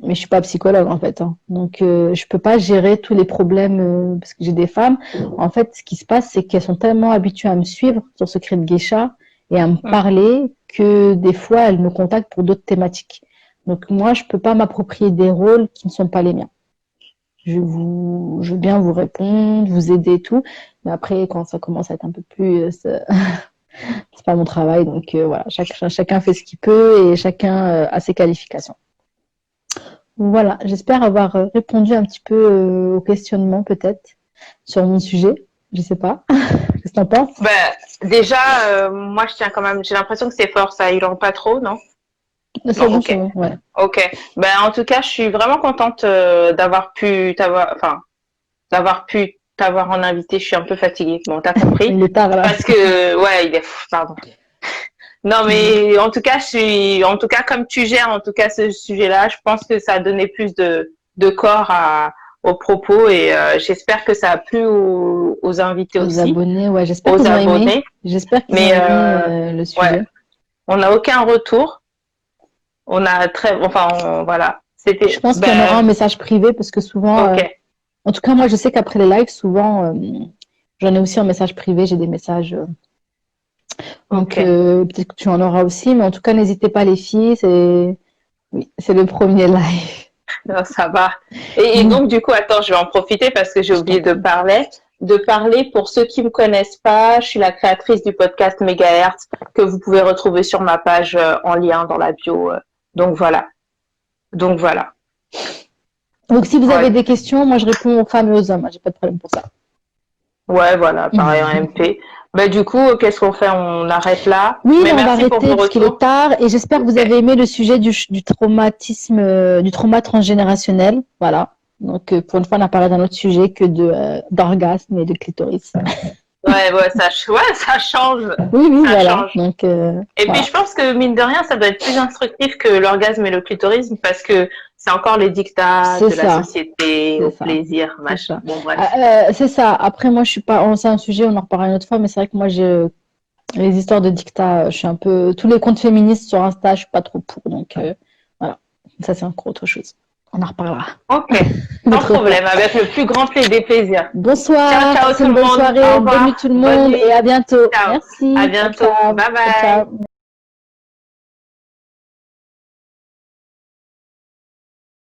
mais je suis pas psychologue en fait, hein. Donc je peux pas gérer tous les problèmes parce que j'ai des femmes. En fait, ce qui se passe, c'est qu'elles sont tellement habituées à me suivre sur Secret de Geisha et à me parler que des fois elles me contactent pour d'autres thématiques. Donc moi, je peux pas m'approprier des rôles qui ne sont pas les miens. Je veux bien vous répondre, vous aider et tout, mais après quand ça commence à être un peu plus c'est pas mon travail. Donc voilà, chacun fait ce qu'il peut et chacun a ses qualifications. Voilà, j'espère avoir répondu un petit peu au questionnement peut-être sur mon sujet. Je sais pas. Qu'est-ce que t'en penses? Déjà, moi je tiens quand même. J'ai l'impression que c'est fort, ça hurle pas trop, non? C'est Non, bon, ok. c'est bon, ouais. Ok. En tout cas, je suis vraiment contente d'avoir pu t'avoir en invité. Je suis un peu fatiguée. Bon, t'as compris. Il est tard là. Parce que, ouais, pardon. Non, mais en tout cas, comme tu gères, en tout cas, ce sujet-là, je pense que ça a donné plus de corps aux propos et j'espère que ça a plu aux invités Aux aussi. abonnés, ouais, j'espère Aux qu'ils ont aimé. abonnés. J'espère qu'ils ont aimé le sujet. Ouais. On n'a aucun retour. On a voilà. Je pense qu'il y en aura un message privé parce que souvent, en tout cas, moi, je sais qu'après les lives, souvent, j'en ai aussi un message privé, j'ai des messages. Donc, peut-être que tu en auras aussi, mais en tout cas, n'hésitez pas, les filles, c'est le premier live. Non, ça va. Et donc, du coup, attends, je vais en profiter parce que j'ai oublié de parler pour ceux qui me connaissent pas. Je suis la créatrice du podcast Mégahertz que vous pouvez retrouver sur ma page en lien dans la bio. Donc, voilà. Donc, si vous avez des questions, moi, je réponds aux femmes et aux hommes. J'ai pas de problème pour ça. Ouais, voilà, pareil en MP. Du coup, qu'est-ce qu'on fait? On arrête là? Oui, on va arrêter parce qu'il est tard et j'espère que vous avez aimé le sujet du traumatisme, du trauma transgénérationnel. Voilà. Donc, pour une fois, on a parlé d'un autre sujet que d'orgasme et de clitoris. Ouais, ça change. Oui, ça voilà. change. Donc, et puis, je pense que, mine de rien, ça doit être plus instructif que l'orgasme et le clitoris parce que c'est encore les dictats de la société, au plaisir, machin. Bon, bref. C'est ça. Après, moi, je suis pas. C'est un sujet, on en reparlera une autre fois, mais c'est vrai que moi, les histoires de dictats, je suis un peu. Tous les comptes féministes sur Insta, je suis pas trop pour. Donc, voilà. Ça, c'est encore autre chose. On en reparlera. Ok, sans problème, avec le plus grand des plaisirs. Bonsoir, ciao tout le monde. Bonne soirée, bonne nuit tout le monde et à bientôt. Ciao. Merci. À bientôt. Ciao. Bye bye. Ciao.